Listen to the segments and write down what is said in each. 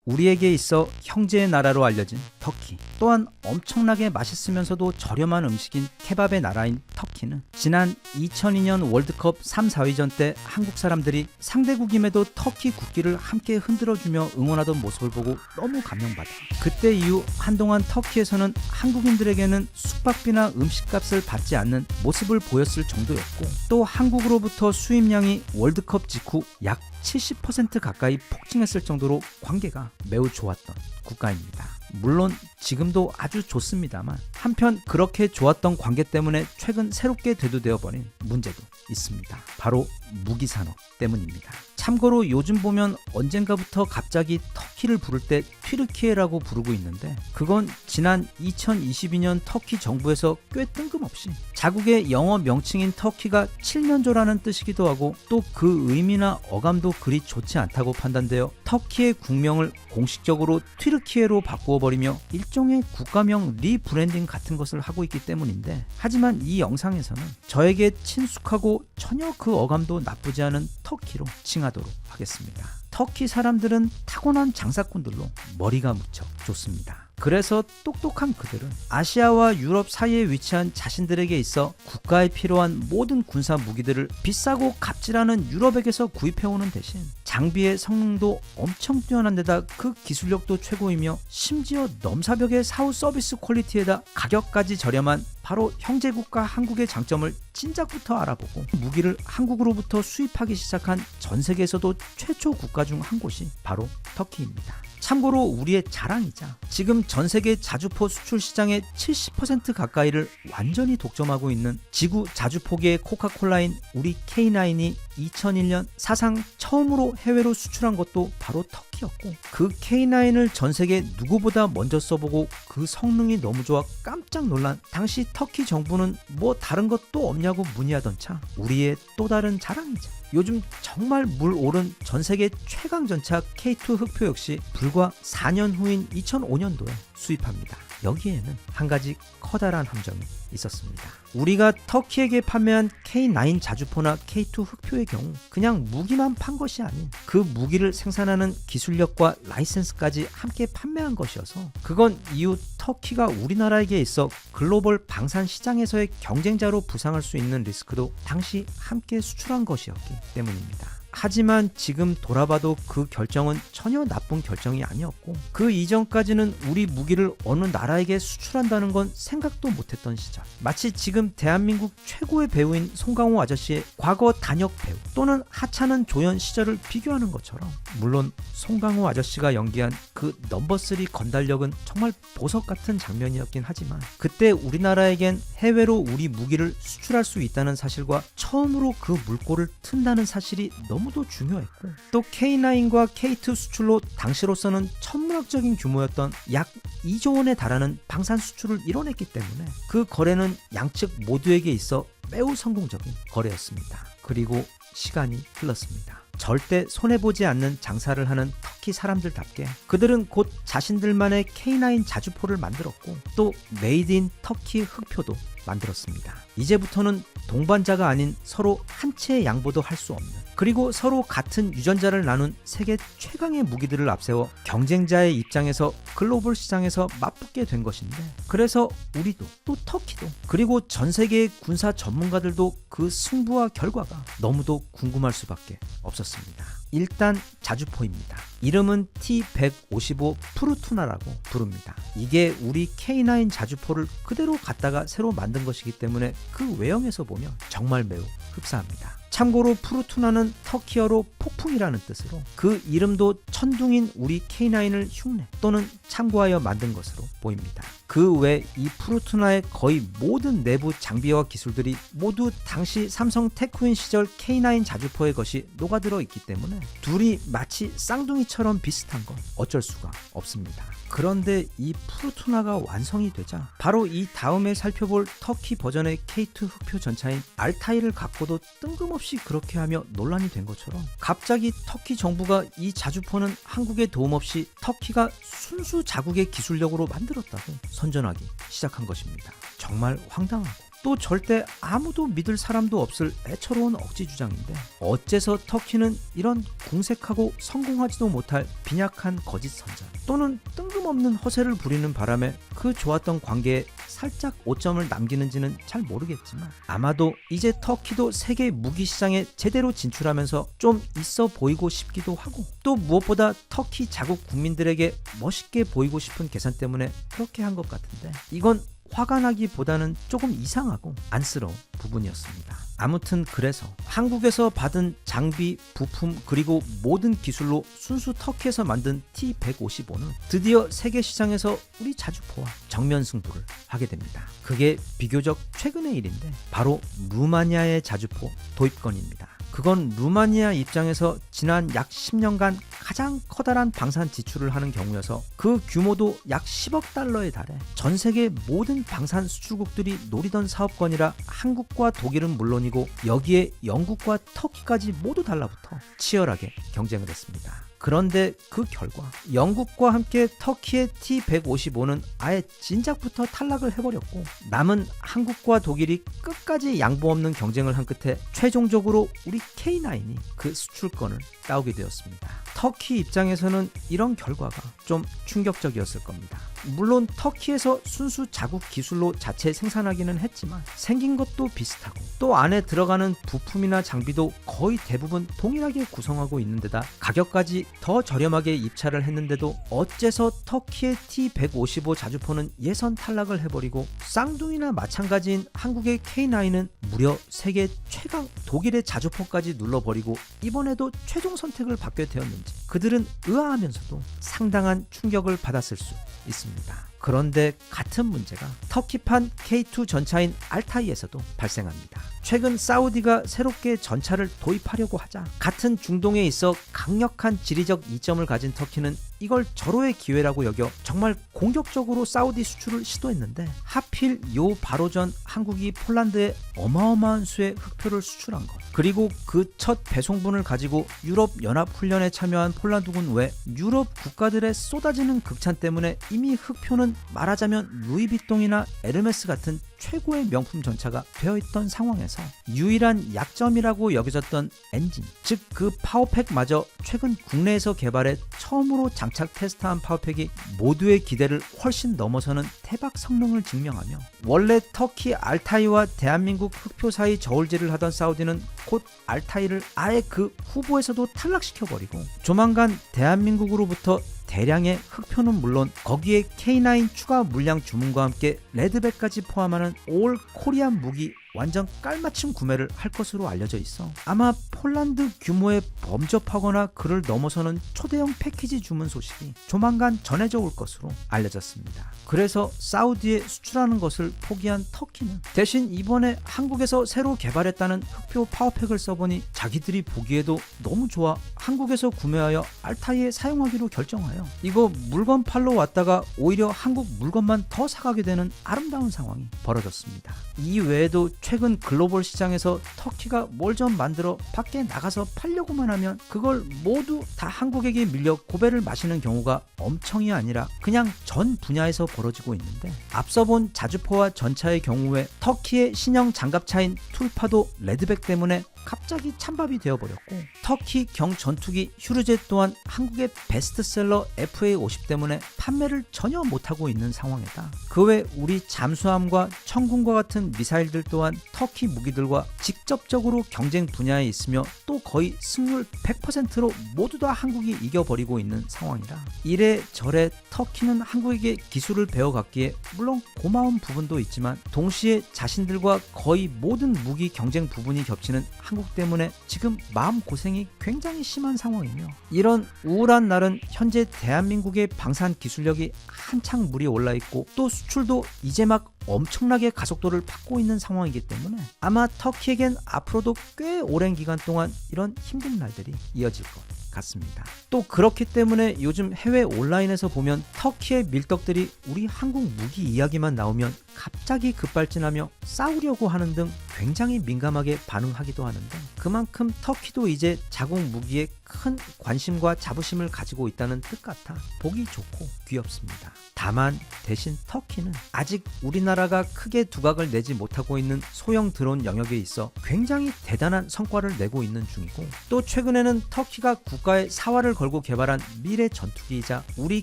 우리에게 있어 형제의 나라로 알려진 터키. 또한 엄청나게 맛있으면서도 저렴한 음식인 케밥의 나라인 터키는 지난 2002년 월드컵 3, 4위전 때 한국 사람들이 상대국임에도 터키 국기를 함께 흔들어주며 응원하던 모습을 보고 너무 감명받아. 그때 이후 한동안 터키에서는 한국인들에게는 숙박비나 음식값을 받지 않는 모습을 보였을 정도였고, 또 한국으로부터 수입량이 월드컵 직후 약 70% 가까이 폭증했을 정도로 관계가 매우 좋았던 국가입니다. 물론 지금도 아주 좋습니다만, 한편 그렇게 좋았던 관계 때문에 최근 새롭게 대두되어 버린 문제도 있습니다. 바로 무기 산업 때문입니다. 참고로 요즘 보면 언젠가부터 갑자기 터키를 부를 때 튀르키예라고 부르고 있는데, 그건 지난 2022년 터키 정부에서 꽤 뜬금없이 자국의 영어 명칭인 터키가 칠면조라는 뜻이기도 하고, 또 그 의미나 어감도 그리 좋지 않다고 판단되어 터키의 국명을 공식적으로 튀르키예로 바꾸어 버리며 일종의 국가명 리브랜딩 같은 것을 하고 있기 때문인데, 하지만 이 영상에서는 저에게 친숙하고 전혀 그 어감도 나쁘지 않은 터키로 칭하도록 하겠습니다. 터키 사람들은 타고난 장사꾼들로 머리가 무척 좋습니다. 그래서 똑똑한 그들은 아시아와 유럽 사이에 위치한 자신들에게 있어 국가에 필요한 모든 군사 무기들을 비싸고 갑질하는 유럽에게서 구입해오는 대신 장비의 성능도 엄청 뛰어난 데다 그 기술력도 최고이며 심지어 넘사벽의 사후 서비스 퀄리티에다 가격까지 저렴한 바로 형제국가 한국의 장점을 진작부터 알아보고 무기를 한국으로부터 수입하기 시작한 전 세계에서도 최초 국가 중 한 곳이 바로 터키입니다. 참고로 우리의 자랑이자 지금 전 세계 자주포 수출 시장의 70% 가까이를 완전히 독점하고 있는 지구 자주포계의 코카콜라인 우리 K9이 2001년 사상 처음으로 해외로 수출한 것도 바로 터키였고, 그 K9을 전 세계 누구보다 먼저 써보고 그 성능이 너무 좋아 깜짝 놀란 당시 터키 정부는 뭐 다른 것도 없냐고 문의하던 차, 우리의 또 다른 자랑이자 요즘 정말 물 오른 전 세계 최강 전차 K2 흑표 역시 불과 4년 후인 2005년도에 수입합니다. 여기에는 한 가지 커다란 함정이 있었습니다. 우리가 터키에게 판매한 K9 자주포나 K2 흑표의 경우 그냥 무기만 판 것이 아닌 그 무기를 생산하는 기술력과 라이센스까지 함께 판매한 것이어서, 그건 이후 터키가 우리나라에게 있어 글로벌 방산 시장에서의 경쟁자로 부상할 수 있는 리스크도 당시 함께 수출한 것이었기 때문입니다. 하지만 지금 돌아봐도 그 결정은 전혀 나쁜 결정이 아니었고, 그 이전까지는 우리 무기를 어느 나라에게 수출한다는 건 생각도 못했던 시절, 마치 지금 대한민국 최고의 배우인 송강호 아저씨의 과거 단역 배우 또는 하찮은 조연 시절을 비교하는 것처럼, 물론 송강호 아저씨가 연기한 그 넘버3 건달력은 정말 보석 같은 장면이었긴 하지만, 그때 우리나라에겐 해외로 우리 무기를 수출할 수 있다는 사실과 처음으로 그 물꼬를 튼다는 사실이 너무도 중요했고, 또 K9과 K2 수출로 당시로서는 천문학적인 규모였던 약 2조 원에 달하는 방산 수출을 이뤄냈기 때문에 그 거래는 양측 모두에게 있어 매우 성공적인 거래였습니다. 그리고 시간이 흘렀습니다. 절대 손해보지 않는 장사를 하는 터키 사람들답게 그들은 곧 자신들만의 K9 자주포를 만들었고, 또 메이드 인 터키 흑표도 만들었습니다. 이제부터는 동반자가 아닌 서로 한 채의 양보도 할 수 없는, 그리고 서로 같은 유전자를 나눈 세계 최강의 무기들을 앞세워 경쟁자의 입장에서 글로벌 시장에서 맞붙게 된 것인데, 그래서 우리도 또 터키도 그리고 전 세계의 군사 전문가들도 그 승부와 결과가 너무도 궁금할 수밖에 없었습니다. 일단 자주포입니다. 이름은 T155 프루투나라고 부릅니다. 이게 우리 K9 자주포를 그대로 갖다가 새로 만든 것이기 때문에 그 외형에서 보면 정말 매우 흡사합니다. 참고로 프루투나는 터키어로 폭풍이라는 뜻으로 그 이름도 천둥인 우리 K9을 흉내 또는 참고하여 만든 것으로 보입니다. 그 외 이 프루투나의 거의 모든 내부 장비와 기술들이 모두 당시 삼성 테크윈 시절 K9 자주포의 것이 녹아들어 있기 때문에 둘이 마치 쌍둥이처럼 비슷한 건 어쩔 수가 없습니다. 그런데 이 프루투나가 완성이 되자 바로 이 다음에 살펴볼 터키 버전의 K2 흑표 전차인 알타이를 갖고도 뜬금없이 그렇게 하며 논란이 된 것처럼, 갑자기 터키 정부가 이 자주포는 한국의 도움 없이 터키가 순수 자국의 기술력으로 만들었다고 선전하기 시작한 것입니다. 정말 황당하고 또 절대 아무도 믿을 사람도 없을 애처로운 억지 주장인데 어째서 터키는 이런 궁색하고 성공하지도 못할 빈약한 거짓 선전 또는 뜬금없는 허세를 부리는 바람에 그 좋았던 관계에 살짝 오점을 남기는지는 잘 모르겠지만 아마도 이제 터키도 세계 무기 시장에 제대로 진출하면서 좀 있어 보이고 싶기도 하고 또 무엇보다 터키 자국 국민들에게 멋있게 보이고 싶은 계산 때문에 그렇게 한 것 같은데 이건 화가 나기보다는 조금 이상하고 안쓰러운 부분이었습니다. 아무튼 그래서 한국에서 받은 장비, 부품 그리고 모든 기술로 순수 터키에서 만든 T-155는 드디어 세계 시장에서 우리 자주포와 정면 승부를 하게 됩니다. 그게 비교적 최근의 일인데 바로 루마니아의 자주포 도입건입니다. 그건 루마니아 입장에서 지난 약 10년간 가장 커다란 방산 지출을 하는 경우여서 그 규모도 약 10억 달러에 달해 전 세계 모든 방산 수출국들이 노리던 사업건이라 한국과 독일은 물론이고 여기에 영국과 터키까지 모두 달라붙어 치열하게 경쟁을 했습니다. 그런데 그 결과 영국과 함께 터키의 T-155는 아예 진작부터 탈락을 해버렸고 남은 한국과 독일이 끝까지 양보 없는 경쟁을 한 끝에 최종적으로 우리 K9이 그 수출권을 따오게 되었습니다. 터키 입장에서는 이런 결과가 좀 충격적이었을 겁니다. 물론 터키에서 순수 자국 기술로 자체 생산하기는 했지만 생긴 것도 비슷하고 또 안에 들어가는 부품이나 장비도 거의 대부분 동일하게 구성하고 있는 데다 가격까지 더 저렴하게 입찰을 했는데도 어째서 터키의 T-155 자주포는 예선 탈락을 해버리고 쌍둥이나 마찬가지인 한국의 K9은 무려 세계 최강 독일의 자주포까지 눌러버리고 이번에도 최종 선택을 받게 되었는지 그들은 의아하면서도 상당한 충격을 받았을 수 있습니다. 그런데 같은 문제가 터키판 K2 전차인 알타이에서도 발생합니다. 최근 사우디가 새롭게 전차를 도입하려고 하자 같은 중동에 있어 강력한 지리적 이점을 가진 터키는 이걸 절호의 기회라고 여겨 정말 공격적으로 사우디 수출을 시도했는데 하필 요 바로 전 한국이 폴란드에 어마어마한 수의 흑표를 수출한 것 그리고 그 첫 배송분을 가지고 유럽 연합훈련에 참여한 폴란드군 외 유럽 국가들의 쏟아지는 극찬 때문에 이미 흑표는 말하자면 루이비통이나 에르메스 같은 최고의 명품 전차가 되어있던 상황에서 유일한 약점이라고 여겨졌던 엔진 즉 그 파워팩마저 최근 국내에서 개발해 처음으로 장착 테스트한 파워팩이 모두의 기대를 훨씬 넘어서는 대박 성능을 증명하며 원래 터키 알타이와 대한민국 흑표 사이 저울질을 하던 사우디는 곧 알타이를 아예 그 후보에서도 탈락시켜버리고 조만간 대한민국으로부터 대량의 흑표는 물론 거기에 K9 추가 물량 주문과 함께 레드백까지 포함하는 올 코리안 무기 완전 깔맞춤 구매를 할 것으로 알려져 있어 아마 폴란드 규모에 범접하거나 그를 넘어서는 초대형 패키지 주문 소식이 조만간 전해져 올 것으로 알려졌습니다. 그래서 사우디에 수출하는 것을 포기한 터키는 대신 이번에 한국에서 새로 개발했다는 흑표 파워팩을 써보니 자기들이 보기에도 너무 좋아 한국에서 구매하여 알타이에 사용하기로 결정하여 이거 물건 팔러 왔다가 오히려 한국 물건만 더 사가게 되는 아름다운 상황이 벌어졌습니다. 이 외에도 최근 글로벌 시장에서 터키가 뭘 좀 만들어 밖에 나가서 팔려고만 하면 그걸 모두 다 한국에게 밀려 고배를 마시는 경우가 엄청이 아니라 그냥 전 분야에서 벌어지고 있는데 앞서 본 자주포와 전차의 경우에 터키의 신형 장갑차인 툴파도 레드백 때문에 갑자기 찬밥이 되어버렸고 터키 경 전투기 휴르제 또한 한국의 베스트셀러 FA-50 때문에 판매를 전혀 못하고 있는 상황이다. 그 외 우리 잠수함과 천군과 같은 미사일들 또한 터키 무기들과 직접적으로 경쟁 분야에 있으며 또 거의 승률 100%로 모두 다 한국이 이겨버리고 있는 상황이라 이래저래 터키는 한국에게 기술을 배워갔기에 물론 고마운 부분도 있지만 동시에 자신들과 거의 모든 무기 경쟁 부분이 겹치는 한국 때문에 지금 마음고생이 굉장히 심한 상황이며 이런 우울한 날은 현재 대한민국의 방산 기술력이 한창 물이 올라있고 또 수출도 이제 막 엄청나게 가속도를 받고 있는 상황이기 때문에 아마 터키에겐 앞으로도 꽤 오랜 기간 동안 이런 힘든 날들이 이어질 것 같습니다. 또 그렇기 때문에 요즘 해외 온라인에서 보면 터키의 밀떡들이 우리 한국 무기 이야기만 나오면 갑자기 급발진하며 싸우려고 하는 등 굉장히 민감하게 반응하기도 하는데 그만큼 터키도 이제 자국 무기에 큰 관심과 자부심을 가지고 있다는 뜻 같아 보기 좋고 귀엽습니다. 다만 대신 터키는 아직 우리나라가 크게 두각을 내지 못하고 있는 소형 드론 영역에 있어 굉장히 대단한 성과를 내고 있는 중이고, 또 최근에는 터키가 국가의 사활을 걸고 개발한 미래 전투기이자 우리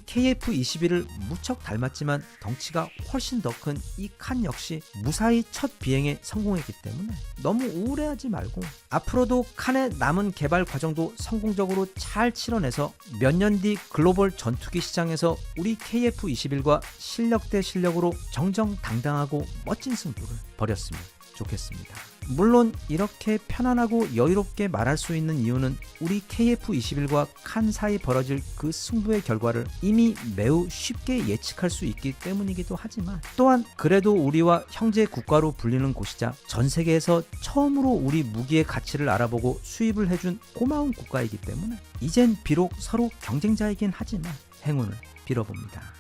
KF-21을 무척 닮았지만 덩치가 훨씬 더 큰 이 칸 역시 무사히 첫 비행에 성공했기 때문에 너무 우울해하지 말고 앞으로도 칸의 남은 개발 과정도 성공적으로 잘 치러내서 몇 년 뒤 글로벌 전투기 시장에서 우리 KF-21과 실력 대 실력으로 정정당당하고 멋진 승부를 벌였으면 좋겠습니다. 물론 이렇게 편안하고 여유롭게 말할 수 있는 이유는 우리 KF-21과 칸 사이 벌어질 그 승부의 결과를 이미 매우 쉽게 예측할 수 있기 때문이기도 하지만, 또한 그래도 우리와 형제 국가로 불리는 곳이자 전 세계에서 처음으로 우리 무기의 가치를 알아보고 수입을 해준 고마운 국가이기 때문에 이젠 비록 서로 경쟁자이긴 하지만 행운을 빌어봅니다.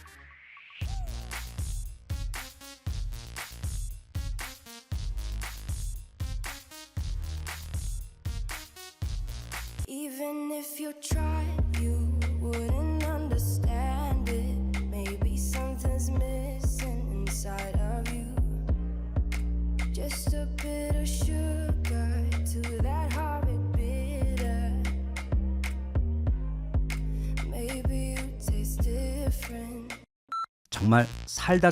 Even if you tried, you wouldn't understand it. Maybe something's missing inside of you. Just a bit of sugar to that horrid bitter. Maybe you taste different. 정말 살다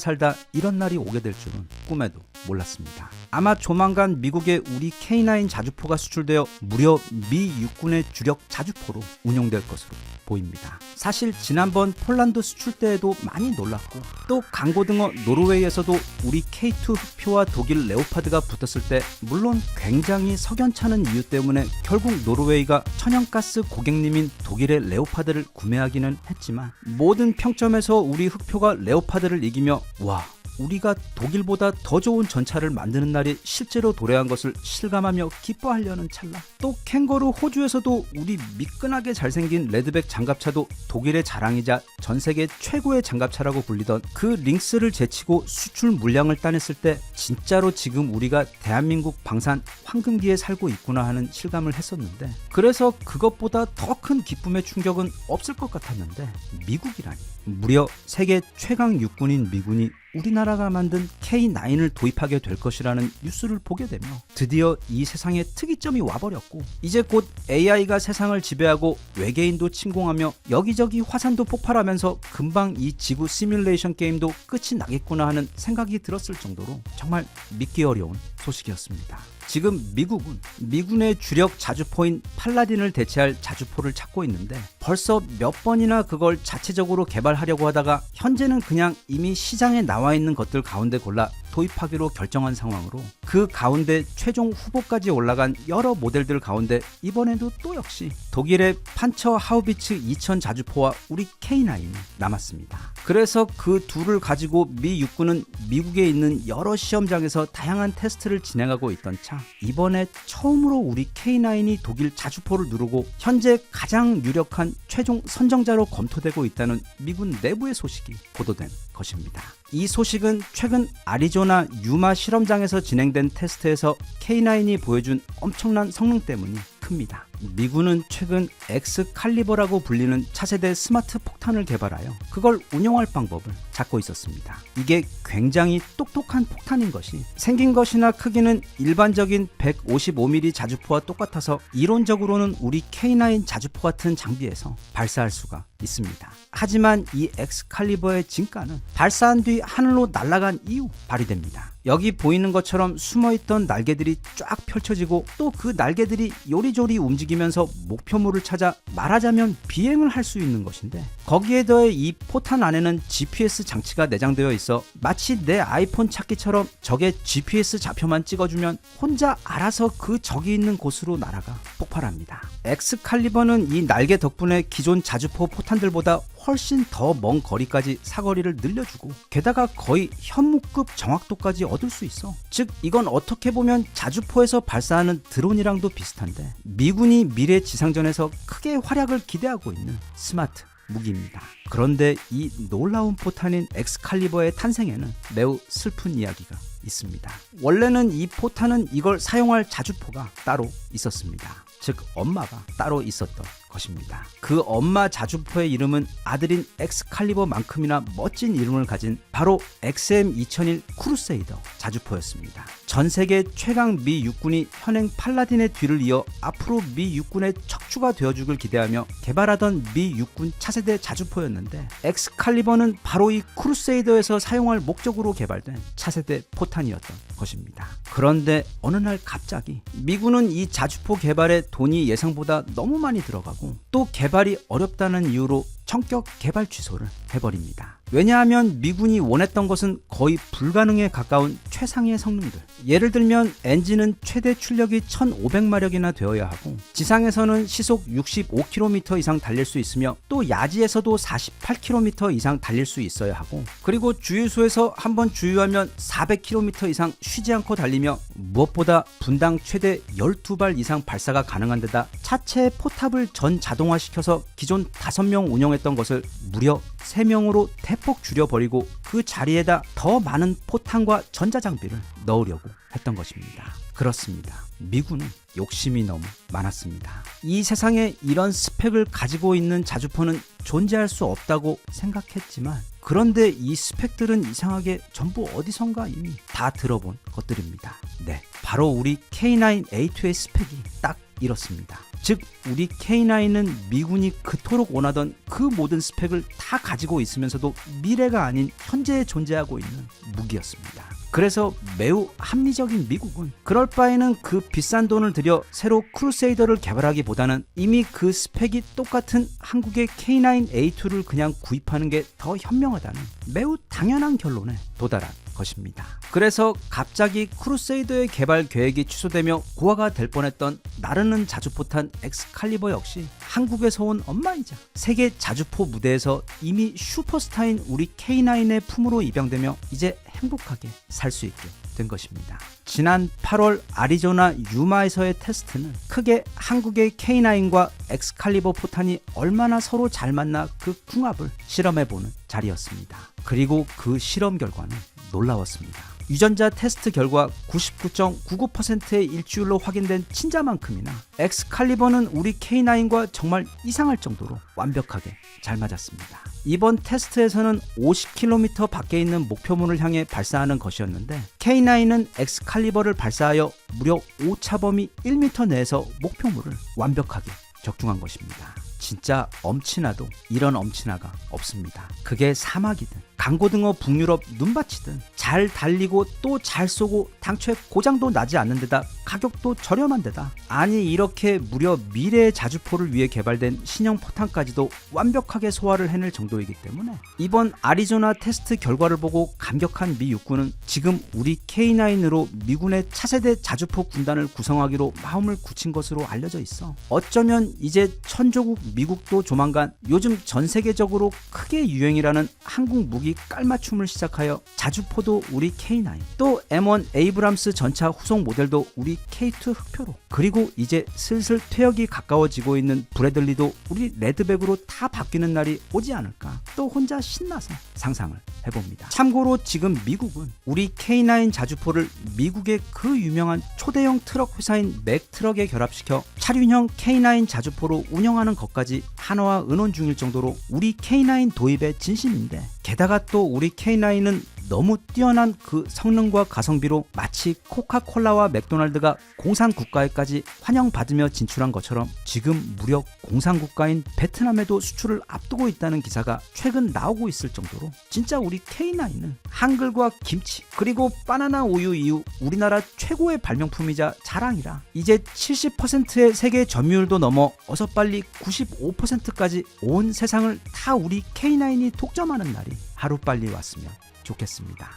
이런 날이 오게 될 줄은 꿈에도 몰랐습니다. 아마 조만간 미국에 우리 K9 자주포가 수출되어 무려 미 육군의 주력 자주포로 운용될 것으로 보입니다. 사실 지난번 폴란드 수출 때에도 많이 놀랐고, 또 강고등어 노르웨이에서도 우리 K2 흑표와 독일 레오파드가 붙었을 때 물론 굉장히 석연찮은 이유 때문에 결국 노르웨이가 천연가스 고객님인 독일의 레오파드를 구매하기는 했지만, 모든 평점에서 우리 흑표가 레오파드를 이기며 와, 우리가 독일보다 더 좋은 전차를 만드는 날이 실제로 도래한 것을 실감하며 기뻐하려는 찰나, 또 캥거루 호주에서도 우리 미끈하게 잘생긴 레드백 장갑차도 독일의 자랑이자 전세계 최고의 장갑차라고 불리던 그 링스를 제치고 수출 물량을 따냈을 때 진짜로 지금 우리가 대한민국 방산 황금기에 살고 있구나 하는 실감을 했었는데, 그래서 그것보다 더 큰 기쁨의 충격은 없을 것 같았는데, 미국이라니, 무려 세계 최강 육군인 미군이 우리나라가 만든 K9을 도입하게 될 것이라는 뉴스를 보게 되며 드디어 이 세상에 특이점이 와버렸고, 이제 곧 AI가 세상을 지배하고 외계인도 침공하며 여기저기 화산도 폭발하면서 금방 이 지구 시뮬레이션 게임도 끝이 나겠구나 하는 생각이 들었을 정도로 정말 믿기 어려운 소식이었습니다. 지금 미국은 미군의 주력 자주포인 팔라딘을 대체할 자주포를 찾고 있는데, 벌써 몇 번이나 그걸 자체적으로 개발하려고 하다가 현재는 그냥 이미 시장에 나와 있는 것들 가운데 골라 도입하기로 결정한 상황으로, 그 가운데 최종 후보까지 올라간 여러 모델들 가운데 이번에도 또 역시 독일의 판처 하우비츠 2000 자주포와 우리 K9이 남았습니다. 그래서 그 둘을 가지고 미 육군은 미국에 있는 여러 시험장에서 다양한 테스트를 진행하고 있던 차, 이번에 처음으로 우리 K9이 독일 자주포를 누르고 현재 가장 유력한 최종 선정자로 검토되고 있다는 미군 내부의 소식이 보도된 것입니다. 이 소식은 최근 아리조나 유마 실험장에서 진행된 테스트에서 K9이 보여준 엄청난 성능 때문이 큽니다. 미군은 최근 엑스칼리버라고 불리는 차세대 스마트 폭탄을 개발하여 그걸 운용할 방법을 찾고 있었습니다. 이게 굉장히 똑똑한 폭탄인 것이, 생긴 것이나 크기는 일반적인 155mm 자주포와 똑같아서 이론적으로는 우리 K9 자주포 같은 장비에서 발사할 수가 있습니다. 하지만 이 엑스칼리버의 진가는 발사한 뒤 하늘로 날아간 이후 발휘됩니다. 여기 보이는 것처럼 숨어있던 날개들이 쫙 펼쳐지고, 또 그 날개들이 요리조리 움직이면서 목표물을 찾아 말하자면 비행을 할 수 있는 것인데, 거기에 더해 이 포탄 안에는 GPS 장치가 내장되어 있어 마치 내 아이폰 찾기처럼 적의 GPS 좌표만 찍어주면 혼자 알아서 그 적이 있는 곳으로 날아가 폭발합니다. 엑스칼리버는 이 날개 덕분에 기존 자주포 포탄들보다 훨씬 더 먼 거리까지 사거리를 늘려주고, 게다가 거의 현무급 정확도까지 얻을 수 있어. 즉 이건 어떻게 보면 자주포에서 발사하는 드론이랑도 비슷한데, 미군이 미래 지상전에서 크게 활약을 기대하고 있는 스마트 무기입니다. 그런데 이 놀라운 포탄인 엑스칼리버의 탄생에는 매우 슬픈 이야기가 있습니다. 원래는 이 포탄은 이걸 사용할 자주포가 따로 있었습니다. 즉 엄마가 따로 있었던 것입니다. 그 엄마 자주포의 이름은 아들인 엑스칼리버만큼이나 멋진 이름을 가진 바로 XM2001 크루세이더 자주포였습니다. 전 세계 최강 미 육군이 현행 팔라딘의 뒤를 이어 앞으로 미 육군의 척추가 되어주길 기대하며 개발하던 미 육군 차세대 자주포였는데 엑스칼리버는 바로 이 크루세이더에서 사용할 목적으로 개발된 차세대 포탄이었던 것입니다. 그런데 어느 날 갑자기 미군은 이 자주포 개발에 돈이 예상보다 너무 많이 들어가고 또 개발이 어렵다는 이유로 전격 개발 취소를 해버립니다. 왜냐하면 미군이 원했던 것은 거의 불가능에 가까운 최상의 성능들. 예를 들면 엔진은 최대 출력이 1500마력이나 되어야 하고 지상에서는 시속 65km 이상 달릴 수 있으며 또 야지에서도 48km 이상 달릴 수 있어야 하고 그리고 주유소에서 한번 주유하면 400km 이상 쉬지 않고 달리며 무엇보다 분당 최대 12발 이상 발사가 가능한 데다 차체 포탑을 전 자동화시켜서 기존 5명 운영했던 것을 무려 3명으로 대폭 줄여버리고 그 자리에다 더 많은 포탄과 전자장비를 넣으려고 했던 것입니다. 그렇습니다. 미군은 욕심이 너무 많았습니다. 이 세상에 이런 스펙을 가지고 있는 자주포는 존재할 수 없다고 생각했지만 그런데 이 스펙들은 이상하게 전부 어디선가 이미 다 들어본 것들입니다. 네, 바로 우리 K9A2의 스펙이 딱 이렇습니다. 즉 우리 K9은 미군이 그토록 원하던 그 모든 스펙을 다 가지고 있으면서도 미래가 아닌 현재에 존재하고 있는 무기였습니다. 그래서 매우 합리적인 미국은 그럴 바에는 그 비싼 돈을 들여 새로 크루세이더를 개발하기보다는 이미 그 스펙이 똑같은 한국의 K9A2를 그냥 구입하는 게 더 현명하다는 매우 당연한 결론에 도달한 것입니다. 그래서 갑자기 크루세이더의 개발 계획이 취소되며 고화가 될 뻔했던 나르는 자주포탄 엑스칼리버 역시 한국에서 온 엄마이자 세계 자주포 무대에서 이미 슈퍼스타인 우리 K9의 품으로 입양되며 이제 행복하게 살 수 있게 된 것입니다. 지난 8월 아리조나 유마에서의 테스트는 크게 한국의 K9과 엑스칼리버 포탄이 얼마나 서로 잘 맞나 그 궁합을 실험해보는 자리였습니다. 그리고 그 실험 결과는 놀라웠습니다. 유전자 테스트 결과 99.99%의 일치율로 확인된 친자만큼이나 엑스칼리버는 우리 K9과 정말 이상할 정도로 완벽하게 잘 맞았습니다. 이번 테스트에서는 50km 밖에 있는 목표물을 향해 발사하는 것이었는데 K9은 엑스칼리버를 발사하여 무려 오차 범위 1m 내에서 목표물을 완벽하게 적중한 것입니다. 진짜 엄친아도 이런 엄친아가 없습니다. 그게 사막이든 강고등어 북유럽 눈밭이든 잘 달리고 또 잘 쏘고 당초에 고장도 나지 않는 데다 가격도 저렴한 데다 아니 이렇게 무려 미래의 자주포를 위해 개발된 신형 포탄까지도 완벽하게 소화를 해낼 정도이기 때문에 이번 아리조나 테스트 결과를 보고 감격한 미 육군은 지금 우리 K9으로 미군의 차세대 자주포 군단을 구성하기로 마음을 굳힌 것으로 알려져 있어. 어쩌면 이제 천조국 미국도 조만간 요즘 전 세계적으로 크게 유행이라는 한국 무기 깔맞춤을 시작하여 자주포도 우리 K9 또 M1 에이브람스 전차 후속 모델도 우리 K2 흑표로 그리고 이제 슬슬 퇴역이 가까워지고 있는 브래들리도 우리 레드백으로 다 바뀌는 날이 오지 않을까 또 혼자 신나서 상상을 해봅니다. 참고로 지금 미국은 우리 K9 자주포를 미국의 그 유명한 초대형 트럭 회사인 맥트럭에 결합시켜 차륜형 K9 자주포로 운영하는 것까지 한화와 의논 중일 정도로 우리 K9 도입에 진심인데 게다가 또 우리 K9은 너무 뛰어난 그 성능과 가성비로 마치 코카콜라와 맥도날드가 공산국가에까지 환영받으며 진출한 것처럼 지금 무려 공산국가인 베트남에도 수출을 앞두고 있다는 기사가 최근 나오고 있을 정도로 진짜 우리 K9은 한글과 김치 그리고 바나나 우유 이후 우리나라 최고의 발명품이자 자랑이라 이제 70%의 세계 점유율도 넘어 어서 빨리 95%까지 온 세상을 다 우리 K9이 독점하는 날이 하루빨리 왔으면 좋겠습니다.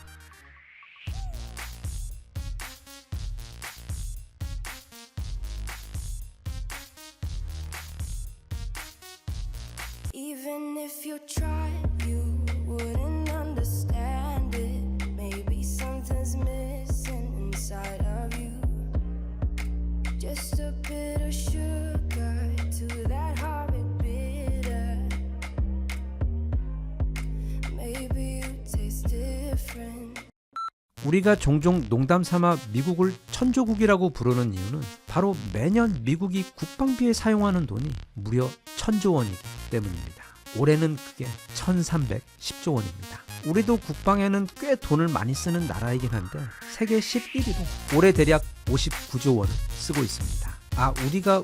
Even if you tried, you wouldn't understand it. Maybe something's missing inside of you. Just a bit of sugar to that horrid bitter. Maybe you taste different. 우리가 종종 농담삼아 미국을 천조국이라고 부르는 이유는 바로 매년 미국이 국방비에 사용하는 돈이 무려 1,000조 원이기 때문입니다. 올해는 그게 1,310조 원입니다. 우리도 국방에는 꽤 돈을 많이 쓰는 나라이긴 한데 세계 11위로 올해 대략 59조 원을 쓰고 있습니다. 우리가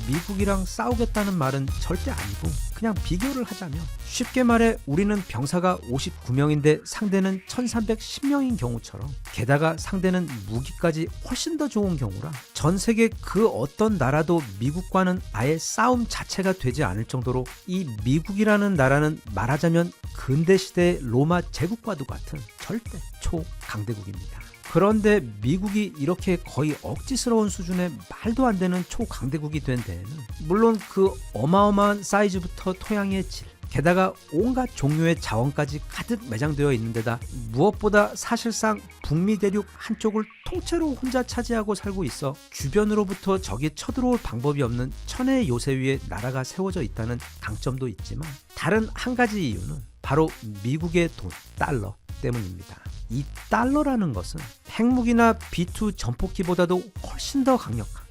미국이랑 싸우겠다는 말은 절대 아니고 그냥 비교를 하자면 쉽게 말해 우리는 병사가 59명인데 상대는 1,310명인 경우처럼 게다가 상대는 무기까지 훨씬 더 좋은 경우라 전 세계 그 어떤 나라도 미국과는 아예 싸움 자체가 되지 않을 정도로 이 미국이라는 나라는 말하자면 근대시대의 로마 제국과도 같은 절대 초강대국입니다. 그런데 미국이 이렇게 거의 억지스러운 수준의 말도 안 되는 초강대국이 된 데에는 물론 그 어마어마한 사이즈부터 토양의 질, 게다가 온갖 종류의 자원까지 가득 매장되어 있는 데다 무엇보다 사실상 북미 대륙 한쪽을 통째로 혼자 차지하고 살고 있어 주변으로부터 적이 쳐들어올 방법이 없는 천혜의 요새 위에 나라가 세워져 있다는 강점도 있지만 다른 한 가지 이유는 바로 미국의 돈, 달러 때문입니다. 이 달러라는 것은 핵무기나 B2 전폭기보다도 훨씬 더 강력한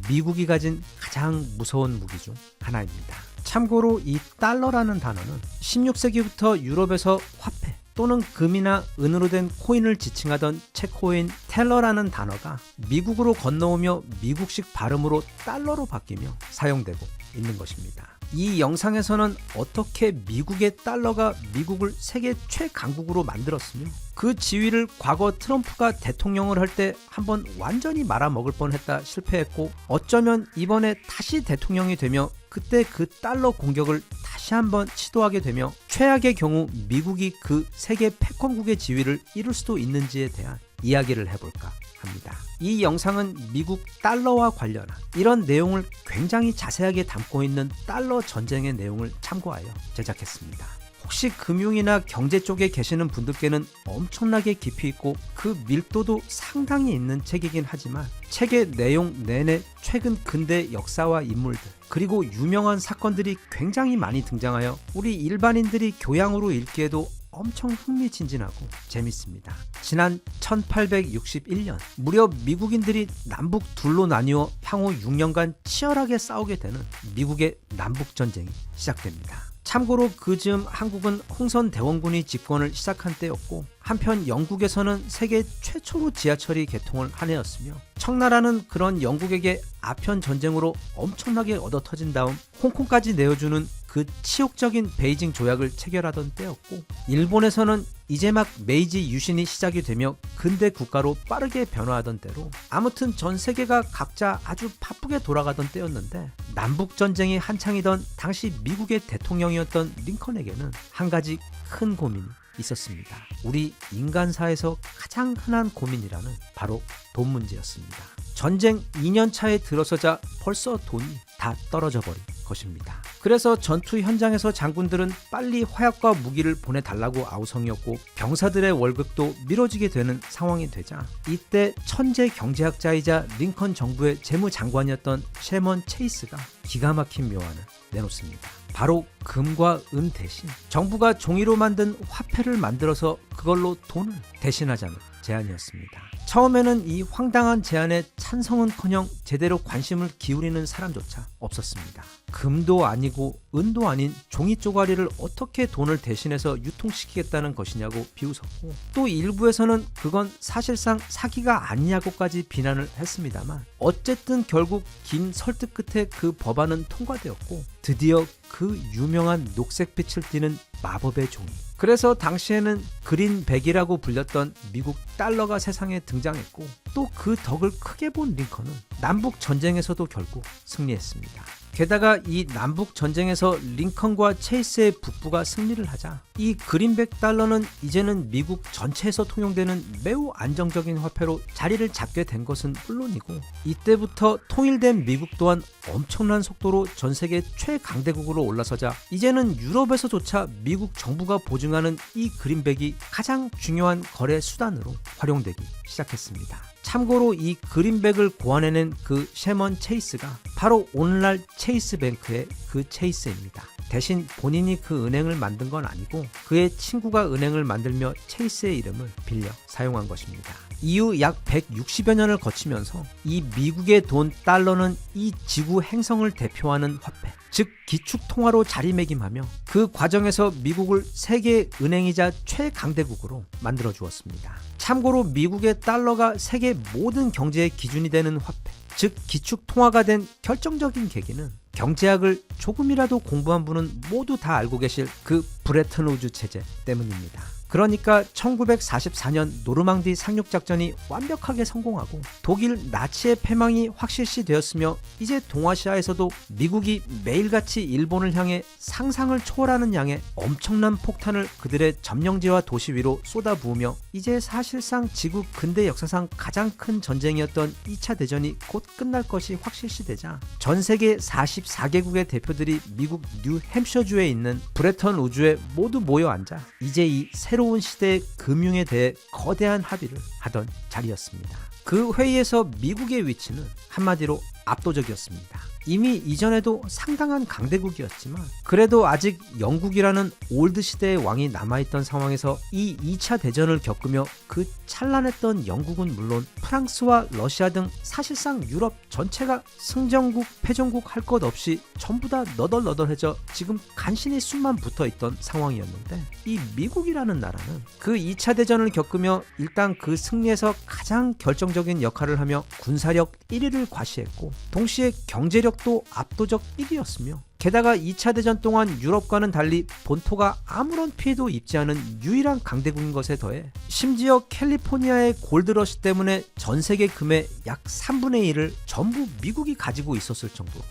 미국이 가진 가장 무서운 무기 중 하나입니다. 참고로 이 달러라는 단어는 16세기부터 유럽에서 화폐 또는 금이나 은으로 된 코인을 지칭하던 체코인 텔러라는 단어가 미국으로 건너오며 미국식 발음으로 달러로 바뀌며 사용되고 있는 것입니다. 이 영상에서는 어떻게 미국의 달러가 미국을 세계 최강국으로 만들었으며 그 지위를 과거 트럼프가 대통령을 할 때 한번 완전히 말아먹을 뻔했다 실패했고 어쩌면 이번에 다시 대통령이 되며 그때 그 달러 공격을 다시 한번 시도하게 되며 최악의 경우 미국이 그 세계 패권국의 지위를 이룰 수도 있는지에 대한 이야기를 해볼까 합니다. 이 영상은 미국 달러와 관련한 이런 내용을 굉장히 자세하게 담고 있는 달러 전쟁의 내용을 참고하여 제작했습니다. 혹시 금융이나 경제 쪽에 계시는 분들께는 엄청나게 깊이 있고 그 밀도도 상당히 있는 책이긴 하지만 책의 내용 내내 최근 근대 역사와 인물들 그리고 유명한 사건들이 굉장히 많이 등장하여 우리 일반인들이 교양으로 읽기에도 엄청 흥미진진하고 재밌습니다. 지난 1861년 무려 미국인들이 남북 둘로 나뉘어 향후 6년간 치열하게 싸우게 되는 미국의 남북전쟁이 시작됩니다. 참고로 그 즈음 한국은 홍선 대원군이 집권을 시작한 때였고 한편 영국에서는 세계 최초로 지하철이 개통을 한 해였으며 청나라는 그런 영국에게 아편 전쟁으로 엄청나게 얻어터진 다음 홍콩까지 내어주는 그 치욕적인 베이징 조약을 체결하던 때였고 일본에서는 이제 막 메이지 유신이 시작이 되며 근대 국가로 빠르게 변화하던 때로 아무튼 전 세계가 각자 아주 바쁘게 돌아가던 때였는데 남북전쟁이 한창이던 당시 미국의 대통령이었던 링컨에게는 한 가지 큰 고민이 있었습니다. 우리 인간사에서 가장 흔한 고민이라는 바로 돈 문제였습니다. 전쟁 2년 차에 들어서자 벌써 돈이 다 떨어져 버린 것입니다. 그래서 전투 현장에서 장군들은 빨리 화약과 무기를 보내달라고 아우성이었고 병사들의 월급도 미뤄지게 되는 상황이 되자 이때 천재 경제학자이자 링컨 정부의 재무장관이었던 셰먼 체이스가 기가 막힌 묘안을 내놓습니다. 바로 금과 은 대신 정부가 종이로 만든 화폐를 만들어서 그걸로 돈을 대신하자는 제안이었습니다. 처음에는 이 황당한 제안에 찬성은커녕 제대로 관심을 기울이는 사람조차 없었습니다. 금도 아니고 은도 아닌 종이 쪼가리를 어떻게 돈을 대신해서 유통시키겠다는 것이냐고 비웃었고 또 일부에서는 그건 사실상 사기가 아니냐고까지 비난을 했습니다만 어쨌든 결국 긴 설득 끝에 그 법안은 통과되었고 드디어 그 유명한 녹색빛을 띠는 마법의 종이 그래서 당시에는 그린백이라고 불렸던 미국 달러가 세상에 등장했고 또 그 덕을 크게 본 링컨은 남북 전쟁에서도 결국 승리했습니다. 게다가 이 남북 전쟁에서 링컨과 체이스의 북부가 승리를 하자 이 그린백 달러는 이제는 미국 전체에서 통용되는 매우 안정적인 화폐로 자리를 잡게 된 것은 물론이고 이때부터 통일된 미국 또한 엄청난 속도로 전 세계 최강대국으로 올라서자 이제는 유럽에서조차 미국 정부가 보증하는 이 그린백이 가장 중요한 거래 수단으로 활용되기 시작했습니다. 참고로 이 그린백을 고안해낸 그 셰먼 체이스가 바로 오늘날 체이스뱅크의 그 체이스입니다. 대신 본인이 그 은행을 만든 건 아니고 그의 친구가 은행을 만들며 체이스의 이름을 빌려 사용한 것입니다. 이후 약 160여 년을 거치면서 이 미국의 돈 달러는 이 지구 행성을 대표하는 화폐, 즉 기축통화로 자리매김하며 그 과정에서 미국을 세계 은행이자 최강대국으로 만들어 주었습니다. 참고로 미국의 달러가 세계 모든 경제의 기준이 되는 화폐, 즉 기축통화가 된 결정적인 계기는 경제학을 조금이라도 공부한 분은 모두 다 알고 계실 그 브레튼 우즈 체제 때문입니다. 그러니까 1944년 노르망디 상륙작전이 완벽하게 성공하고 독일 나치의 패망이 확실시되었으며 이제 동아시아에서도 미국이 매일같이 일본을 향해 상상을 초월하는 양의 엄청난 폭탄을 그들의 점령지와 도시 위로 쏟아부으며 이제 사실상 지구 근대 역사상 가장 큰 전쟁이었던 2차 대전이 곧 끝날 것이 확실시되자 전 세계 44개국의 대표들이 미국 뉴햄셔주에 있는 브레턴 우즈에 모두 모여 앉아 이제 이 새로운 시대의 금융에 대해 거대한 합의를 하던 자리였습니다. 그 회의에서 미국의 위치는 한마디로 압도적이었습니다. 이미 이전에도 상당한 강대국이었지만 그래도 아직 영국이라는 올드 시대의 왕이 남아있던 상황에서 이 2차 대전을 겪으며 그 찬란했던 영국은 물론 프랑스와 러시아 등 사실상 유럽 전체가 승전국, 패전국 할 것 없이 전부 다 너덜너덜해져 지금 간신히 숨만 붙어있던 상황이었는데 이 미국이라는 나라는 그 2차 대전을 겪으며 일단 그 승리에서 가장 결정적인 역할을 하며 군사력 1위를 과시했고 동시에 경제력도 압도적 1위였으며 게다가 2차 대전 동안 유럽과는 달리 본토가 아무런 피해도 입지 않은 유일한 강대국인 것에 더해 심지어 캘리포니아의 골드러시 때문에 전 세계 금의 약 3분의 1을 전부 미국이 가지고 있었을 정도로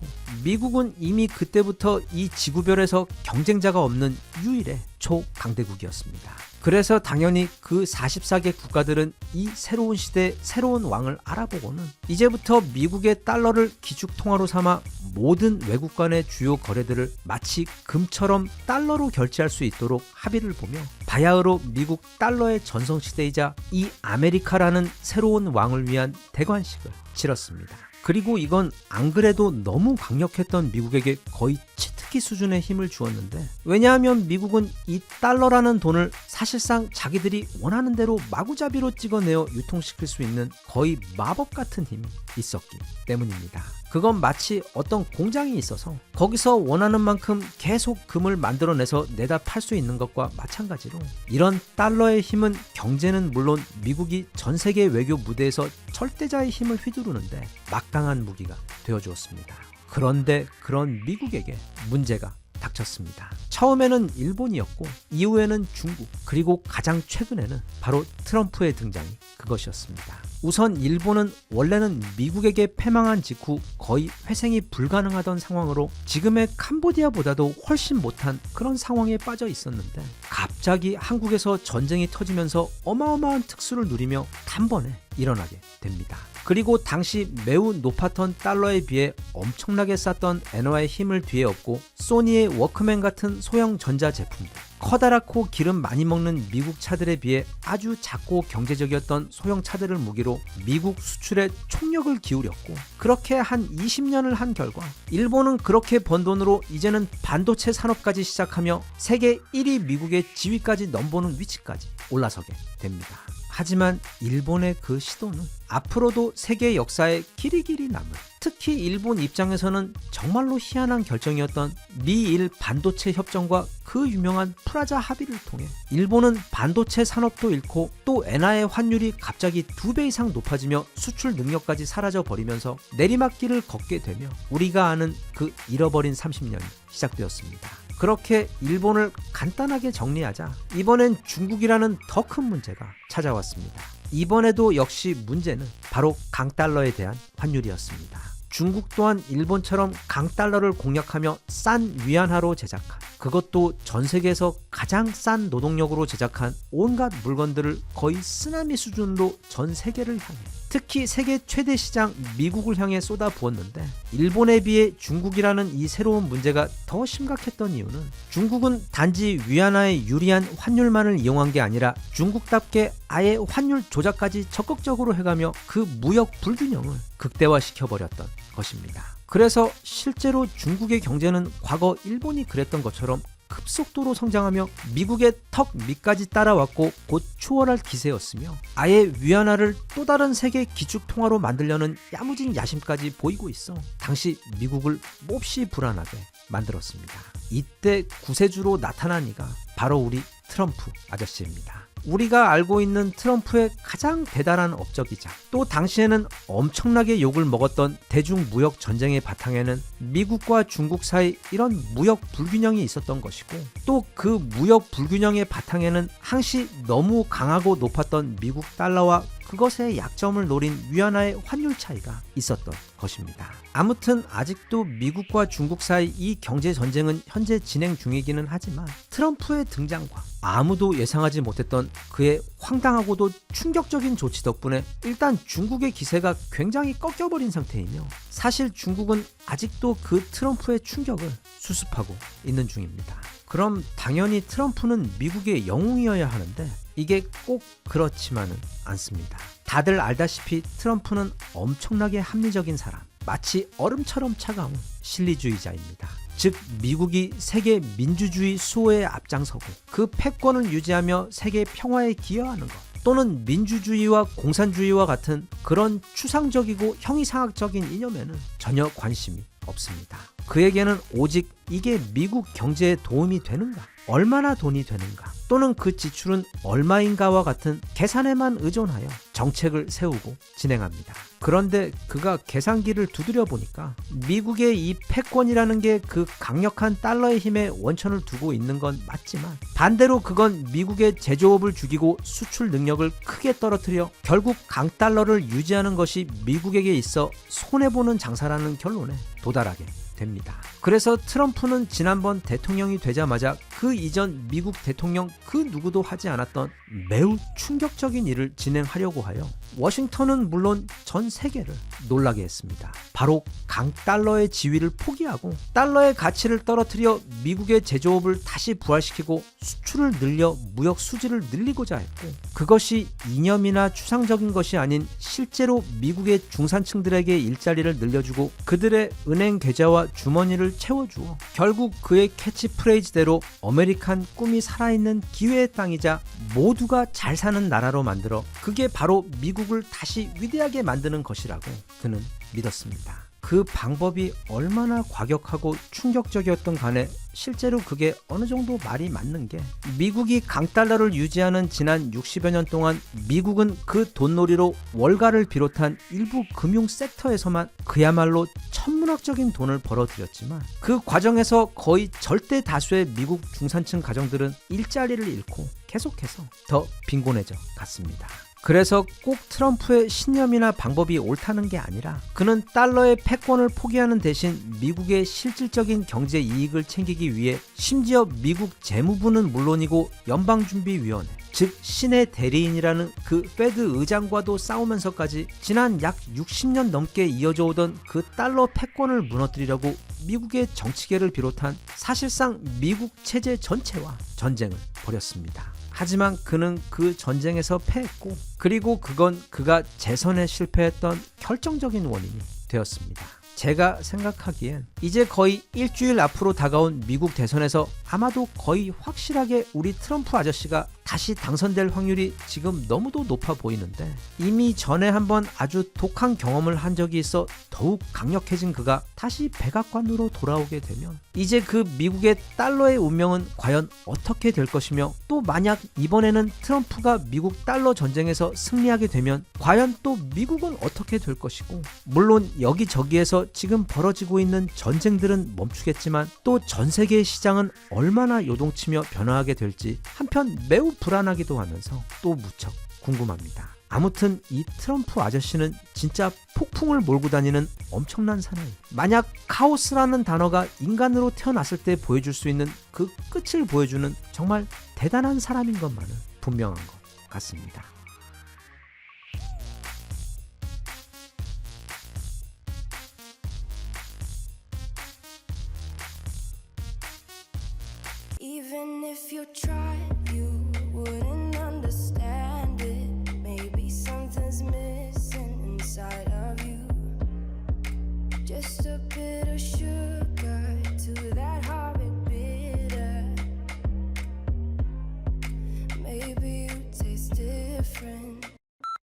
미국은 이미 그때부터 이 지구별에서 경쟁자가 없는 유일의 초강대국이었습니다. 그래서 당연히 그 44개 국가들은 이 새로운 시대의 새로운 왕을 알아보고는 이제부터 미국의 달러를 기축통화로 삼아 모든 외국 간의 주요 거래들을 마치 금처럼 달러로 결제할 수 있도록 합의를 보며 바야흐로 미국 달러의 전성시대이자 이 아메리카라는 새로운 왕을 위한 대관식을 치렀습니다. 그리고 이건 안 그래도 너무 강력했던 미국에게 거의 치트키 수준의 힘을 주었는데 왜냐하면 미국은 이 달러라는 돈을 사실상 자기들이 원하는 대로 마구잡이로 찍어내어 유통시킬 수 있는 거의 마법 같은 힘이 있었기 때문입니다. 그건 마치 어떤 공장이 있어서 거기서 원하는 만큼 계속 금을 만들어내서 내다 팔 수 있는 것과 마찬가지로 이런 달러의 힘은 경제는 물론 미국이 전 세계 외교 무대에서 절대자의 힘을 휘두르는데 막강한 무기가 되어주었습니다. 그런데 그런 미국에게 문제가 닥쳤습니다. 처음에는 일본이었고 이후에는 중국, 그리고 가장 최근에는 바로 트럼프의 등장이 그것이었습니다. 우선 일본은 원래는 미국에게 패망한 직후 거의 회생이 불가능하던 상황으로 지금의 캄보디아보다도 훨씬 못한 그런 상황에 빠져 있었는데 갑자기 한국에서 전쟁이 터지면서 어마어마한 특수를 누리며 단번에 일어나게 됩니다. 그리고 당시 매우 높았던 달러에 비해 엄청나게 쌌던 엔화의 힘을 뒤에 업고 소니의 워크맨 같은 소형 전자제품들, 커다랗고 기름 많이 먹는 미국 차들에 비해 아주 작고 경제적이었던 소형 차들을 무기로 미국 수출에 총력을 기울였고 그렇게 한 20년을 한 결과 일본은 그렇게 번 돈으로 이제는 반도체 산업까지 시작하며 세계 1위 미국의 지위까지 넘보는 위치까지 올라서게 됩니다. 하지만 일본의 그 시도는 앞으로도 세계 역사에 길이길이 남을, 특히 일본 입장에서는 정말로 희한한 결정이었던 미일 반도체 협정과 그 유명한 프라자 합의를 통해 일본은 반도체 산업도 잃고 또 엔화의 환율이 갑자기 2배 이상 높아지며 수출 능력까지 사라져 버리면서 내리막길을 걷게 되며 우리가 아는 그 잃어버린 30년이 시작되었습니다. 그렇게 일본을 간단하게 정리하자 이번엔 중국이라는 더 큰 문제가 찾아왔습니다. 이번에도 역시 문제는 바로 강달러에 대한 환율이었습니다. 중국 또한 일본처럼 강달러를 공략하며 싼 위안화로 제작한, 그것도 전 세계에서 가장 싼 노동력으로 제작한 온갖 물건들을 거의 쓰나미 수준으로 전 세계를 향해, 특히 세계 최대 시장 미국을 향해 쏟아부었는데 일본에 비해 중국이라는 이 새로운 문제가 더 심각했던 이유는 중국은 단지 위안화의 유리한 환율만을 이용한 게 아니라 중국답게 아예 환율 조작까지 적극적으로 해가며 그 무역 불균형을 극대화시켜버렸던 것입니다. 그래서 실제로 중국의 경제는 과거 일본이 그랬던 것처럼 급속도로 성장하며 미국의 턱 밑까지 따라왔고 곧 추월할 기세였으며 아예 위안화를 또 다른 세계 기축통화로 만들려는 야무진 야심까지 보이고 있어 당시 미국을 몹시 불안하게 만들었습니다. 이때 구세주로 나타난 이가 바로 우리 트럼프 아저씨입니다. 우리가 알고 있는 트럼프의 가장 대단한 업적이자 또 당시에는 엄청나게 욕을 먹었던 대중무역 전쟁의 바탕에는 미국과 중국 사이 이런 무역 불균형이 있었던 것이고 또 그 무역 불균형의 바탕에는 항시 너무 강하고 높았던 미국 달러와 그것의 약점을 노린 위안화의 환율 차이가 있었던 것입니다. 아무튼 아직도 미국과 중국 사이 이 경제 전쟁은 현재 진행 중이기는 하지만 트럼프의 등장과 아무도 예상하지 못했던 그의 황당하고도 충격적인 조치 덕분에 일단 중국의 기세가 굉장히 꺾여버린 상태이며 사실 중국은 아직도 그 트럼프의 충격을 수습하고 있는 중입니다. 그럼 당연히 트럼프는 미국의 영웅이어야 하는데 이게 꼭 그렇지만은 않습니다. 다들 알다시피 트럼프는 엄청나게 합리적인 사람, 마치 얼음처럼 차가운 실리주의자입니다. 즉 미국이 세계 민주주의 수호에 앞장서고 그 패권을 유지하며 세계 평화에 기여하는 것 또는 민주주의와 공산주의와 같은 그런 추상적이고 형이상학적인 이념에는 전혀 관심이 없습니다. 그에게는 오직 이게 미국 경제에 도움이 되는가? 얼마나 돈이 되는가? 또는 그 지출은 얼마인가와 같은 계산에만 의존하여 정책을 세우고 진행합니다. 그런데 그가 계산기를 두드려 보니까 미국의 이 패권이라는 게 그 강력한 달러의 힘에 원천을 두고 있는 건 맞지만 반대로 그건 미국의 제조업을 죽이고 수출 능력을 크게 떨어뜨려 결국 강달러를 유지하는 것이 미국에게 있어 손해보는 장사라는 결론에 도달하게 됩니다. 그래서 트럼프는 지난번 대통령이 되자마자 그 이전 미국 대통령 그 누구도 하지 않았던 매우 충격적인 일을 진행하려고 하여 워싱턴은 물론 전 세계를 놀라게 했습니다. 바로 강달러의 지위를 포기하고 달러의 가치를 떨어뜨려 미국의 제조업을 다시 부활시키고 수출을 늘려 무역 수지를 늘리고자 했고 그것이 이념이나 추상적인 것이 아닌 실제로 미국의 중산층들에게 일자리를 늘려주고 그들의 은행 계좌와 주머니를 채워주어 결국 그의 캐치프레이즈대로 아메리칸 꿈이 살아있는 기회의 땅이자 모두가 잘 사는 나라로 만들어 그게 바로 미국을 다시 위대하게 만드는 것이라고 그는 믿었습니다. 그 방법이 얼마나 과격하고 충격적이었던 간에 실제로 그게 어느 정도 말이 맞는 게 미국이 강달러를 유지하는 지난 60여 년 동안 미국은 그 돈놀이로 월가를 비롯한 일부 금융 섹터에서만 그야말로 천문학적인 돈을 벌어들였지만 그 과정에서 거의 절대 다수의 미국 중산층 가정들은 일자리를 잃고 계속해서 더 빈곤해져 갔습니다. 그래서 꼭 트럼프의 신념이나 방법이 옳다는 게 아니라 그는 달러의 패권을 포기하는 대신 미국의 실질적인 경제 이익을 챙기기 위해 심지어 미국 재무부는 물론이고 연방준비위원회 즉 신의 대리인이라는 그 페드 의장과도 싸우면서까지 지난 약 60년 넘게 이어져 오던 그 달러 패권을 무너뜨리려고 미국의 정치계를 비롯한 사실상 미국 체제 전체와 전쟁을 벌였습니다. 하지만 그는 그 전쟁에서 패했고 그리고 그건 그가 재선에 실패했던 결정적인 원인이 되었습니다. 제가 생각하기엔 이제 거의 일주일 앞으로 다가온 미국 대선에서 아마도 거의 확실하게 우리 트럼프 아저씨가 다시 당선될 확률이 지금 너무도 높아 보이는데 이미 전에 한번 아주 독한 경험을 한 적이 있어 더욱 강력해진 그가 다시 백악관으로 돌아오게 되면 이제 그 미국의 달러의 운명은 과연 어떻게 될 것이며 또 만약 이번에는 트럼프가 미국 달러 전쟁에서 승리하게 되면 과연 또 미국은 어떻게 될 것이고 물론 여기저기에서 지금 벌어지고 있는 전쟁들은 멈추겠지만 또 전 세계의 시장은 얼마나 요동치며 변화하게 될지 한편 매우 불안하기도 하면서 또 무척 궁금합니다. 아무튼 이 트럼프 아저씨는 진짜 폭풍을 몰고 다니는 엄청난 사나이. 만약 카오스라는 단어가 인간으로 태어났을 때 보여줄 수 있는 그 끝을 보여주는 정말 대단한 사람인 것만은 분명한 것 같습니다. Even if you tried, you wouldn't understand it. Maybe something's missing inside of you. Just a bit of sugar to that horrid bitter. Maybe you taste different.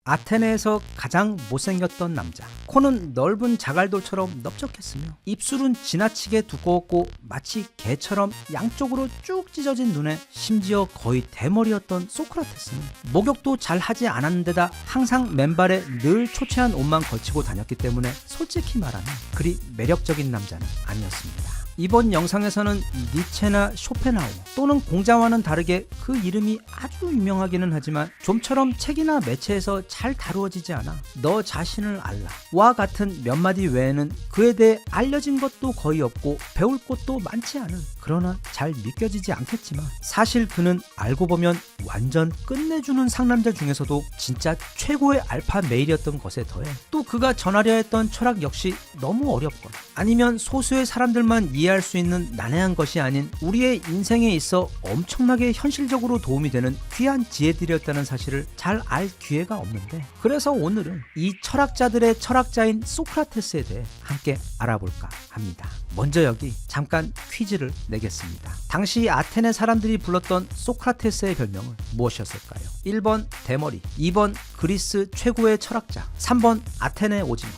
아테네에서 가장 못생겼던 남자. 코는 넓은 자갈돌처럼 넓적했으며 입술은 지나치게 두꺼웠고 마치 개처럼 양쪽으로 쭉 찢어진 눈에 심지어 거의 대머리였던 소크라테스는 목욕도 잘 하지 않았는데다 항상 맨발에 늘 초췌한 옷만 걸치고 다녔기 때문에 솔직히 말하면 그리 매력적인 남자는 아니었습니다. 이번 영상에서는 니체나 쇼펜하우어 또는 공자와는 다르게 그 이름이 아주 유명하기는 하지만 좀처럼 책이나 매체에서 잘 다루어지지 않아 너 자신을 알라와 같은 몇 마디 외에는 그에 대해 알려진 것도 거의 없고 배울 것도 많지 않은, 그러나 잘 믿겨지지 않겠지만 사실 그는 알고 보면 완전 끝내주는 상남자 중에서도 진짜 최고의 알파 메일이었던 것에 더해 또 그가 전하려 했던 철학 역시 너무 어렵거나 아니면 소수의 사람들만 이해할 수 있는 난해한 것이 아닌 우리의 인생에 있어 엄청나게 현실적으로 도움이 되는 귀한 지혜들이었다는 사실을 잘 알 기회가 없는데, 그래서 오늘은 이 철학자들의 철학자인 소크라테스에 대해 함께 알아볼까 합니다. 먼저 여기 잠깐 퀴즈를 내겠습니다. 당시 아테네 사람들이 불렀던 소크라테스의 별명은 무엇이었을까요? 1번 대머리, 2번 그리스 최고의 철학자, 3번 아테네 오징어.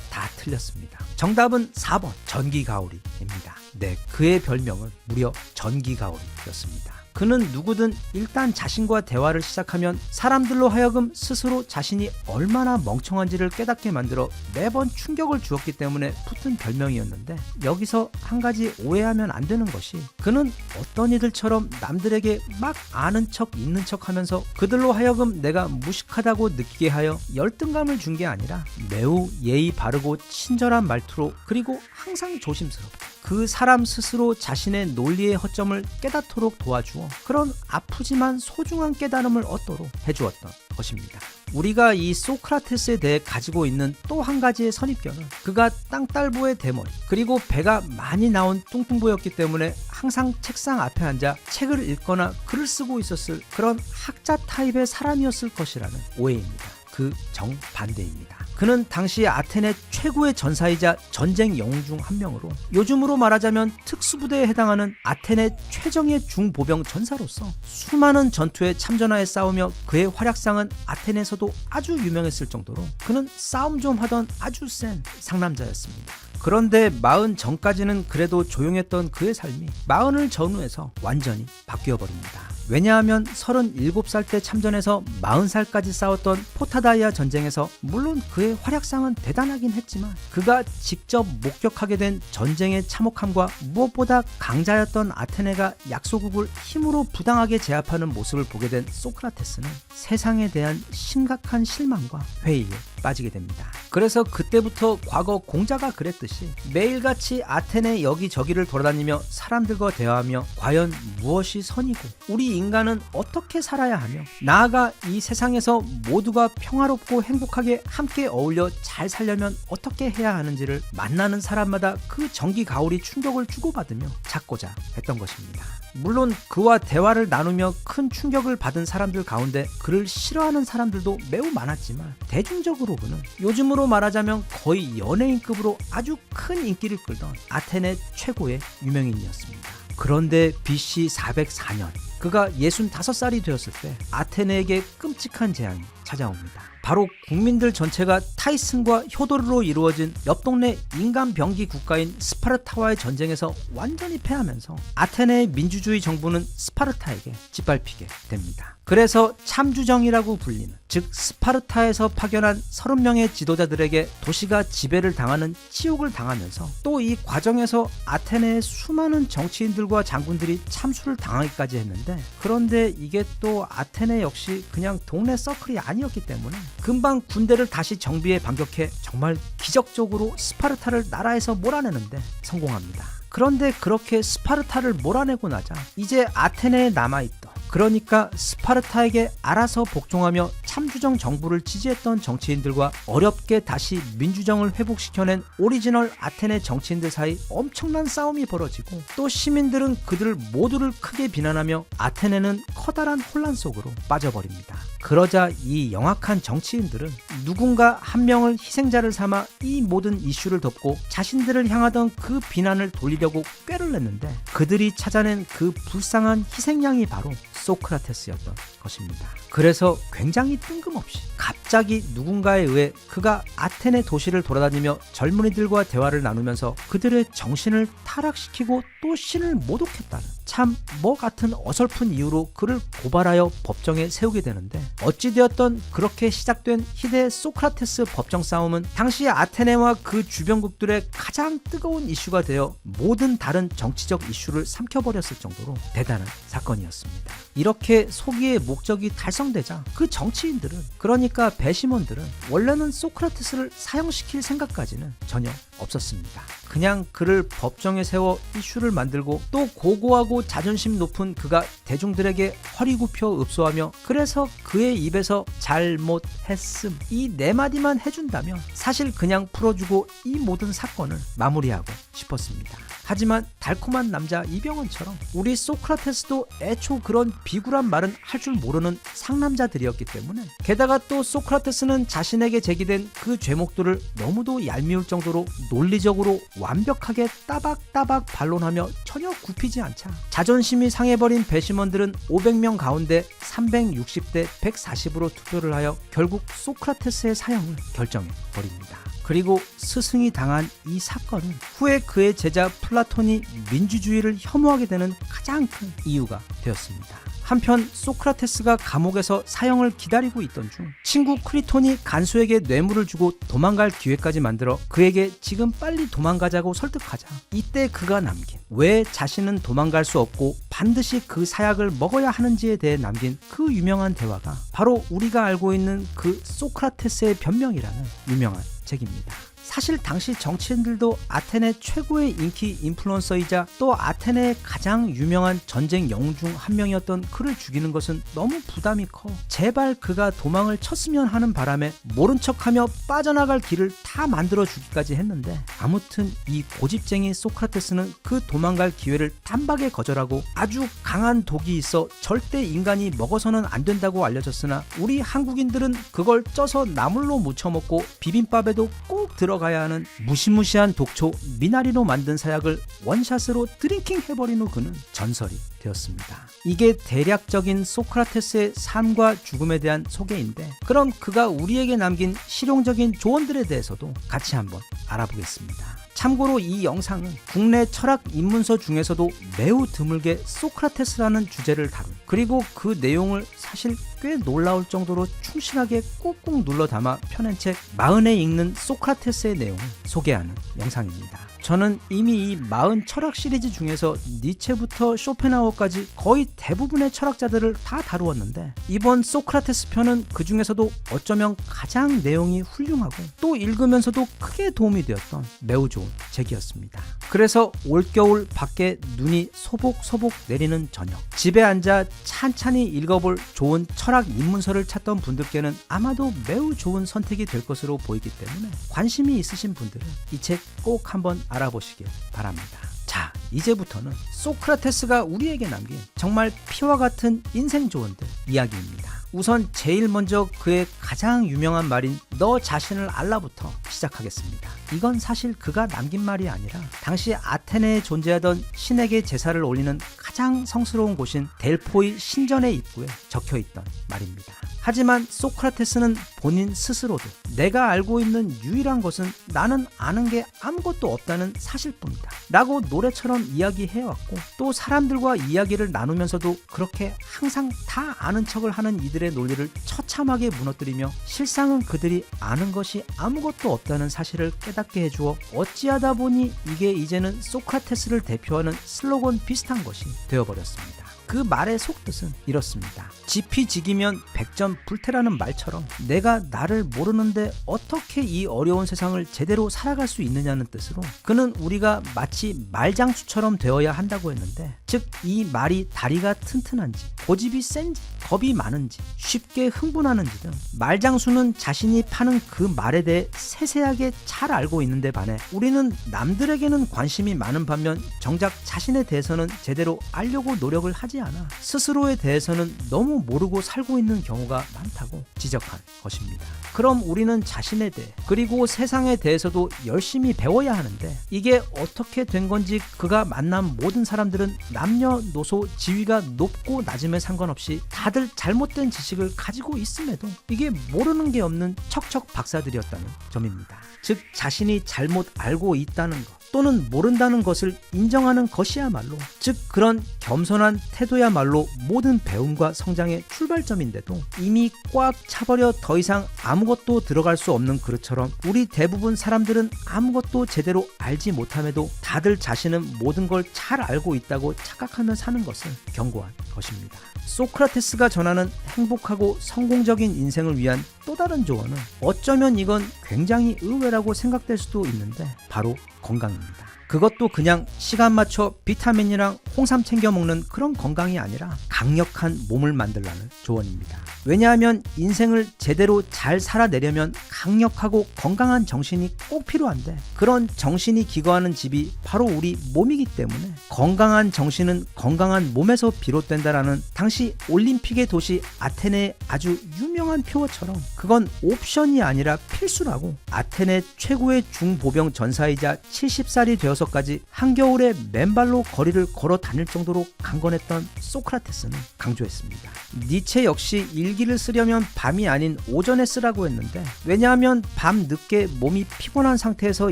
다 틀렸습니다. 정답은 4번 전기가오리입니다. 네, 그의 별명은 무려 전기가오리였습니다. 그는 누구든 일단 자신과 대화를 시작하면 사람들로 하여금 스스로 자신이 얼마나 멍청한지를 깨닫게 만들어 매번 충격을 주었기 때문에 붙은 별명이었는데, 여기서 한 가지 오해하면 안 되는 것이 그는 어떤 이들처럼 남들에게 막 아는 척 있는 척 하면서 그들로 하여금 내가 무식하다고 느끼게 하여 열등감을 준 게 아니라 매우 예의 바르고 친절한 말투로, 그리고 항상 조심스럽게 그 사람 스스로 자신의 논리의 허점을 깨닫도록 도와주어 그런 아프지만 소중한 깨달음을 얻도록 해주었던 것입니다. 우리가 이 소크라테스에 대해 가지고 있는 또 한 가지의 선입견은 그가 땅딸보의 대머리 그리고 배가 많이 나온 뚱뚱보였기 때문에 항상 책상 앞에 앉아 책을 읽거나 글을 쓰고 있었을 그런 학자 타입의 사람이었을 것이라는 오해입니다. 그 정반대입니다. 그는 당시 아테네 최고의 전사이자 전쟁 영웅 중 한 명으로 요즘으로 말하자면 특수부대에 해당하는 아테네 최정예 중보병 전사로서 수많은 전투에 참전하여 싸우며 그의 활약상은 아테네에서도 아주 유명했을 정도로 그는 싸움 좀 하던 아주 센 상남자였습니다. 그런데 40 전까지는 그래도 조용했던 그의 삶이 40을 전후해서 완전히 바뀌어버립니다. 왜냐하면 37살 때 참전해서 40살까지 싸웠던 포타다이아 전쟁에서 물론 그의 활약상은 대단하긴 했지만 그가 직접 목격하게 된 전쟁의 참혹함과 무엇보다 강자였던 아테네가 약소국을 힘으로 부당하게 제압하는 모습을 보게 된 소크라테스는 세상에 대한 심각한 실망과 회의에 빠지게 됩니다. 그래서 그때부터 과거 공자가 그랬듯이 매일같이 아테네 여기저기를 돌아다니며 사람들과 대화하며 과연 무엇이 선이고 우리 인간은 어떻게 살아야 하며 나아가 이 세상에서 모두가 평화롭고 행복하게 함께 어울려 잘 살려면 어떻게 해야 하는지를 만나는 사람마다 그 전기가오리 충격을 주고받으며 찾고자 했던 것입니다. 물론 그와 대화를 나누며 큰 충격을 받은 사람들 가운데 그를 싫어하는 사람들도 매우 많았지만 대중적으로 그는 요즘으로 말하자면 거의 연예인급으로 아주 큰 인기를 끌던 아테네 최고의 유명인이었습니다. 그런데 BC 404년 그가 65살이 되었을 때 아테네에게 끔찍한 재앙이 찾아옵니다. 바로 국민들 전체가 타이슨과 효도르로 이루어진 옆 동네 인간병기 국가인 스파르타와의 전쟁에서 완전히 패하면서 아테네의 민주주의 정부는 스파르타에게 짓밟히게 됩니다. 그래서 참주정이라고 불리는, 즉 스파르타에서 파견한 30명의 지도자들에게 도시가 지배를 당하는 치욕을 당하면서 또 이 과정에서 아테네의 수많은 정치인들과 장군들이 참수를 당하기까지 했는데, 그런데 이게 또 아테네 역시 그냥 동네 서클이 아니었기 때문에 금방 군대를 다시 정비해 반격해 정말 기적적으로 스파르타를 나라에서 몰아내는데 성공합니다. 그런데 그렇게 스파르타를 몰아내고 나자 이제 아테네에 남아있던 그러니까 스파르타에게 알아서 복종하며 참주정 정부를 지지했던 정치인들과 어렵게 다시 민주정을 회복시켜낸 오리지널 아테네 정치인들 사이 엄청난 싸움이 벌어지고, 또 시민들은 그들 모두를 크게 비난하며 아테네는 커다란 혼란 속으로 빠져버립니다. 그러자 이 영악한 정치인들은 누군가 한 명을 희생자를 삼아 이 모든 이슈를 덮고 자신들을 향하던 그 비난을 돌리려고 꾀를 냈는데, 그들이 찾아낸 그 불쌍한 희생양이 바로 소크라테스였던 것입니다. 그래서 굉장히 뜬금없이 갑자기 누군가에 의해 그가 아테네 도시를 돌아다니며 젊은이들과 대화를 나누면서 그들의 정신을 타락시키고 또 신을 모독했다는 참 뭐 같은 어설픈 이유로 그를 고발하여 법정에 세우게 되는데, 어찌되었던 그렇게 시작된 희대의 소크라테스 법정 싸움은 당시 아테네와 그 주변국들의 가장 뜨거운 이슈가 되어 모든 다른 정치적 이슈를 삼켜버렸을 정도로 대단한 사건이었습니다. 이렇게 소기의 목적이 달성되자 그 정치인들은, 그러니까 배심원들은 원래는 소크라테스를 사형시킬 생각까지는 전혀 없었습니다. 그냥 그를 법정에 세워 이슈를 만들고, 또 고고하고 자존심 높은 그가 대중들에게 허리 굽혀 읍소하며 그래서 그의 입에서 잘못했음 이 네 마디만 해준다면 사실 그냥 풀어주고 이 모든 사건을 마무리하고 싶었습니다. 하지만 달콤한 남자 이병헌처럼 우리 소크라테스도 애초 그런 비굴한 말은 할 줄 모르는 상남자들이었기 때문에, 게다가 또 소크라테스는 자신에게 제기된 그 죄목들을 너무도 얄미울 정도로 논리적으로 완벽하게 따박따박 반론하며 전혀 굽히지 않자 자존심이 상해버린 배심원들은 500명 가운데 360대 140으로 투표를 하여 결국 소크라테스의 사형을 결정해버립니다. 그리고 스승이 당한 이 사건은 후에 그의 제자 플라톤이 민주주의를 혐오하게 되는 가장 큰 이유가 되었습니다. 한편 소크라테스가 감옥에서 사형을 기다리고 있던 중 친구 크리톤이 간수에게 뇌물을 주고 도망갈 기회까지 만들어 그에게 지금 빨리 도망가자고 설득하자, 이때 그가 남긴, 왜 자신은 도망갈 수 없고 반드시 그 사약을 먹어야 하는지에 대해 남긴 그 유명한 대화가 바로 우리가 알고 있는 그 소크라테스의 변명이라는 유명한 책입니다. 사실 당시 정치인들도 아테네 최고의 인기 인플루언서이자 또 아테네의 가장 유명한 전쟁 영웅 중 한 명이었던 그를 죽이는 것은 너무 부담이 커 제발 그가 도망을 쳤으면 하는 바람에 모른 척하며 빠져나갈 길을 다 만들어 주기까지 했는데, 아무튼 이 고집쟁이 소크라테스는 그 도망갈 기회를 단박에 거절하고 아주 강한 독이 있어 절대 인간이 먹어서는 안 된다고 알려졌으나 우리 한국인들은 그걸 쪄서 나물로 무쳐 먹고 비빔밥에도 꼭 들어가야 하는 무시무시한 독초 미나리로 만든 사약을 원샷으로 드링킹 해버린 후 그는 전설이 되었습니다. 이게 대략적인 소크라테스의 삶과 죽음에 대한 소개인데, 그럼 그가 우리에게 남긴 실용적인 조언들에 대해서도 같이 한번 알아보겠습니다. 참고로 이 영상은 국내 철학 입문서 중에서도 매우 드물게 소크라테스라는 주제를 다룬, 그리고 그 내용을 사실 꽤 놀라울 정도로 충실하게 꾹꾹 눌러 담아 펴낸 책 40에 읽는 소크라테스의 내용을 소개하는 영상입니다. 저는 이미 이 40 철학 시리즈 중에서 니체부터 쇼펜하우어까지 거의 대부분의 철학자들을 다 다루었는데, 이번 소크라테스 편은 그 중에서도 어쩌면 가장 내용이 훌륭하고 또 읽으면서도 크게 도움이 되었던 매우 좋은 책이었습니다. 그래서 올겨울 밖에 눈이 소복소복 내리는 저녁, 집에 앉아 찬찬히 읽어볼 좋은 철학 입문서를 찾던 분들께는 아마도 매우 좋은 선택이 될 것으로 보이기 때문에 관심이 있으신 분들은 이 책 꼭 한번 알아보시길 바랍니다. 자, 이제부터는 소크라테스가 우리에게 남긴 정말 피와 같은 인생 조언들 이야기입니다. 우선 제일 먼저 그의 가장 유명한 말인 너 자신을 알라부터 시작하겠습니다. 이건 사실 그가 남긴 말이 아니라 당시 아테네에 존재하던 신에게 제사를 올리는 가장 성스러운 곳인 델포이 신전의 입구에 적혀있던 말입니다. 하지만 소크라테스는 본인 스스로도 내가 알고 있는 유일한 것은 나는 아는 게 아무것도 없다는 사실뿐이다 라고 노래처럼 이야기해왔고, 또 사람들과 이야기를 나누면서도 그렇게 항상 다 아는 척을 하는 이들의 논리를 처참하게 무너뜨리며 실상은 그들이 아는 것이 아무것도 없다는 사실을 깨닫게 해주어 어찌하다 보니 이게 이제는 소크라테스를 대표하는 슬로건 비슷한 것이 되어버렸습니다. 그 말의 속뜻은 이렇습니다. 지피지기면 백전불태라는 말처럼 내가 나를 모르는데 어떻게 이 어려운 세상을 제대로 살아갈 수 있느냐는 뜻으로 그는 우리가 마치 말장수처럼 되어야 한다고 했는데, 즉 이 말이 다리가 튼튼한지 고집이 센지 겁이 많은지 쉽게 흥분하는지 등 말장수는 자신이 파는 그 말에 대해 세세하게 잘 알고 있는데 반해 우리는 남들에게는 관심이 많은 반면 정작 자신에 대해서는 제대로 알려고 노력을 하지 않아 스스로에 대해서는 너무 모르고 살고 있는 경우가 많다고 지적한 것입니다. 그럼 우리는 자신에 대해 그리고 세상에 대해서도 열심히 배워야 하는데, 이게 어떻게 된 건지 그가 만난 모든 사람들은 남녀노소 지위가 높고 낮음에 상관없이 다들 잘못된 지식을 가지고 있음에도 이게 모르는 게 없는 척척 박사들이었다는 점입니다. 즉 자신이 잘못 알고 있다는 것 또는 모른다는 것을 인정하는 것이야말로, 즉 그런 겸손한 태도야말로 모든 배움과 성장의 출발점인데도 이미 꽉 차버려 더 이상 아무것도 들어갈 수 없는 그릇처럼 우리 대부분 사람들은 아무것도 제대로 알지 못함에도 다들 자신은 모든 걸 잘 알고 있다고 착각하며 사는 것을 경고한 것입니다. 소크라테스가 전하는 행복하고 성공적인 인생을 위한 또 다른 조언은 어쩌면 이건 굉장히 의외라고 생각될 수도 있는데 바로 건강입니다. 그것도 그냥 시간 맞춰 비타민이랑 홍삼 챙겨 먹는 그런 건강이 아니라 강력한 몸을 만들라는 조언입니다. 왜냐하면 인생을 제대로 잘 살아내려면 강력하고 건강한 정신이 꼭 필요한데, 그런 정신이 기거하는 집이 바로 우리 몸이기 때문에 건강한 정신은 건강한 몸에서 비롯된다라는 당시 올림픽의 도시 아테네의 아주 유명한 표어처럼 그건 옵션이 아니라 필수라고 아테네 최고의 중보병 전사이자 70살이 되어서까지 한겨울에 맨발로 거리를 걸어 다닐 정도로 강건했던 소크라테스는 강조했습니다. 니체 역시 일기를 쓰려면 밤이 아닌 오전에 쓰라고 했는데, 왜냐하면 밤 늦게 몸이 피곤한 상태에서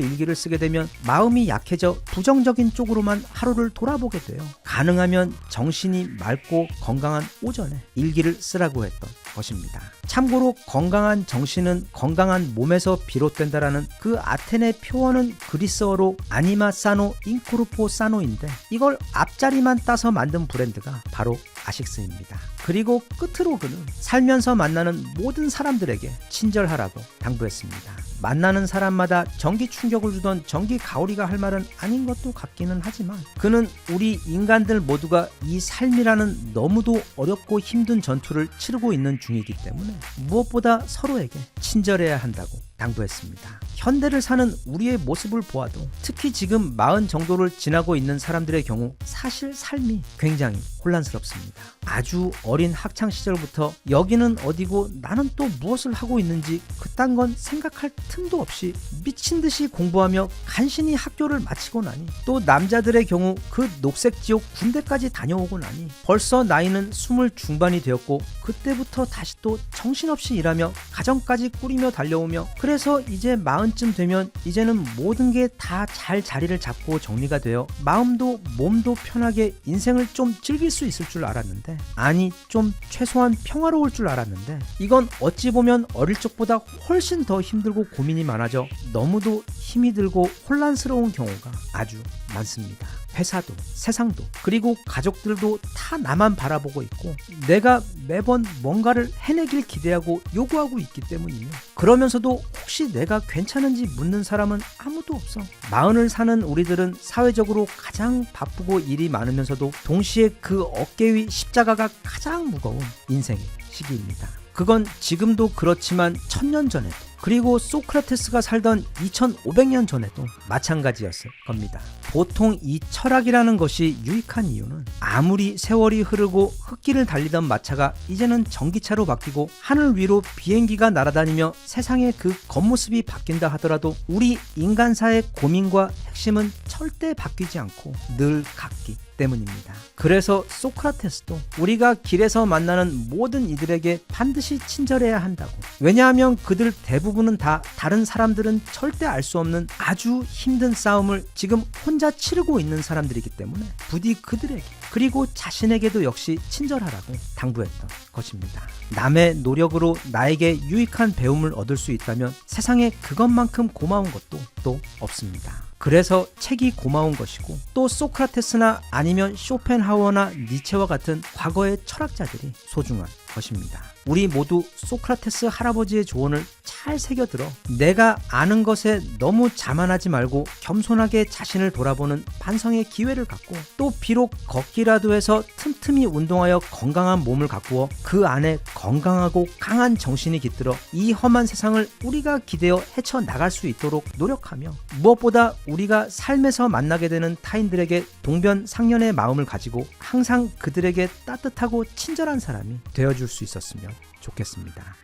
일기를 쓰게 되면 마음이 약해져 부정적인 쪽으로만 하루를 돌아보게 돼요. 가능하면 정신이 맑고 건강한 오전에 일기를 쓰라고 했던 것입니다. 참고로 건강한 정신은 건강한 몸에서 비롯된다라는 그 아테네 표어는 그리스어로 아니마 사노 인코르포 사노인데, 이걸 앞자리만 따서 만든 브랜드가 바로 아식스입니다. 그리고 끝으로 그는 살면서 만나는 모든 사람들에게 친절하라고 당부했습니다. 만나는 사람마다 전기 충격을 주던 전기 가오리가 할 말은 아닌 것도 같기는 하지만, 그는 우리 인간들 모두가 이 삶이라는 너무도 어렵고 힘든 전투를 치르고 있는 중이기 때문에 무엇보다 서로에게 친절해야 한다고 당부했습니다. 현대를 사는 우리의 모습을 보아도 특히 지금 40 정도를 지나고 있는 사람들의 경우 사실 삶이 굉장히 혼란스럽습니다. 아주 어린 학창 시절부터 여기는 어디고 나는 또 무엇을 하고 있는지 그딴 건 생각할 틈도 없이 미친 듯이 공부하며 간신히 학교를 마치고 나니, 또 남자들의 경우 그 녹색 지옥 군대까지 다녀오고 나니 벌써 나이는 20 중반이 되었고, 그때부터 다시 또 정신없이 일하며 가정까지 꾸리며 달려오며, 그래서 이제 40쯤 되면 이제는 모든 게 다 잘 자리를 잡고 정리가 되어 마음도 몸도 편하게 인생을 좀 즐길 수 있을 줄 알았는데, 아니 좀 최소한 평화로울 줄 알았는데, 이건 어찌 보면 어릴 적보다 훨씬 더 힘들고 고민이 많아져 너무도 힘이 들고 혼란스러운 경우가 아주 많습니다. 회사도 세상도 그리고 가족들도 다 나만 바라보고 있고 내가 매번 뭔가를 해내길 기대하고 요구하고 있기 때문이며, 그러면서도 혹시 내가 괜찮은지 묻는 사람은 아무도 없어. 40을 사는 우리들은 사회적으로 가장 바쁘고 일이 많으면서도 동시에 그 어깨 위 십자가가 가장 무거운 인생의 시기입니다. 그건 지금도 그렇지만 1000년 전에도, 그리고 소크라테스가 살던 2500년 전에도 마찬가지였을 겁니다. 보통 이 철학이라는 것이 유익한 이유는 아무리 세월이 흐르고 흙길을 달리던 마차가 이제는 전기차로 바뀌고 하늘 위로 비행기가 날아다니며 세상의 그 겉모습이 바뀐다 하더라도 우리 인간사의 고민과 핵심은 절대 바뀌지 않고 늘 같기 때문입니다. 그래서 소크라테스도 우리가 길에서 만나는 모든 이들에게 반드시 친절해야 한다고. 왜냐하면 그들 대부분은 다 다른 사람들은 절대 알 수 없는 아주 힘든 싸움을 지금 혼자 치르고 있는 사람들이기 때문에 부디 그들에게 그리고 자신에게도 역시 친절하라고 당부했던 것입니다. 남의 노력으로 나에게 유익한 배움을 얻을 수 있다면 세상에 그것만큼 고마운 것도 또 적도 없습니다. 그래서 책이 고마운 것이고 또 소크라테스나 아니면 쇼펜하우어나 니체와 같은 과거의 철학자들이 소중한 것입니다. 우리 모두 소크라테스 할아버지의 조언을 잘 새겨들어 내가 아는 것에 너무 자만하지 말고 겸손하게 자신을 돌아보는 반성의 기회를 갖고 또 비록 걷기라도 해서 틈틈이 운동하여 건강한 몸을 가꾸어 그 안에 건강하고 강한 정신이 깃들어 이 험한 세상을 우리가 기대어 헤쳐나갈 수 있도록 노력하며 무엇보다 우리가 삶에서 만나게 되는 타인들에게 동변상련의 마음을 가지고 항상 그들에게 따뜻하고 친절한 사람이 되어줄 수 있었으면 좋겠습니다.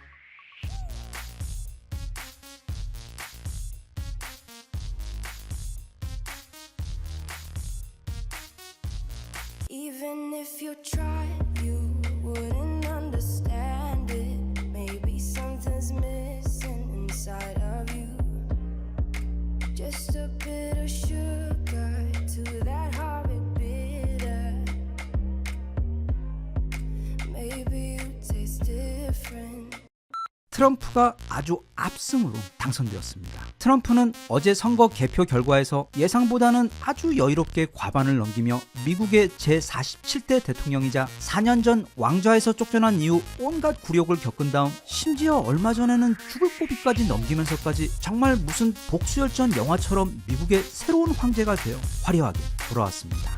Even if you tried, you wouldn't understand it. Maybe something's missing inside of you. Just a bit of sugar to that horrid bitter. Maybe you taste different. 트럼프가 아주 압승으로 당선되었습니다. 트럼프는 어제 선거 개표 결과에서 예상보다는 아주 여유롭게 과반을 넘기며 미국의 제47대 대통령이자 4년 전 왕좌에서 쫓겨난 이후 온갖 굴욕을 겪은 다음 심지어 얼마 전에는 죽을 고비까지 넘기면서까지 정말 무슨 복수열전 영화처럼 미국의 새로운 황제가 되어 화려하게 돌아왔습니다.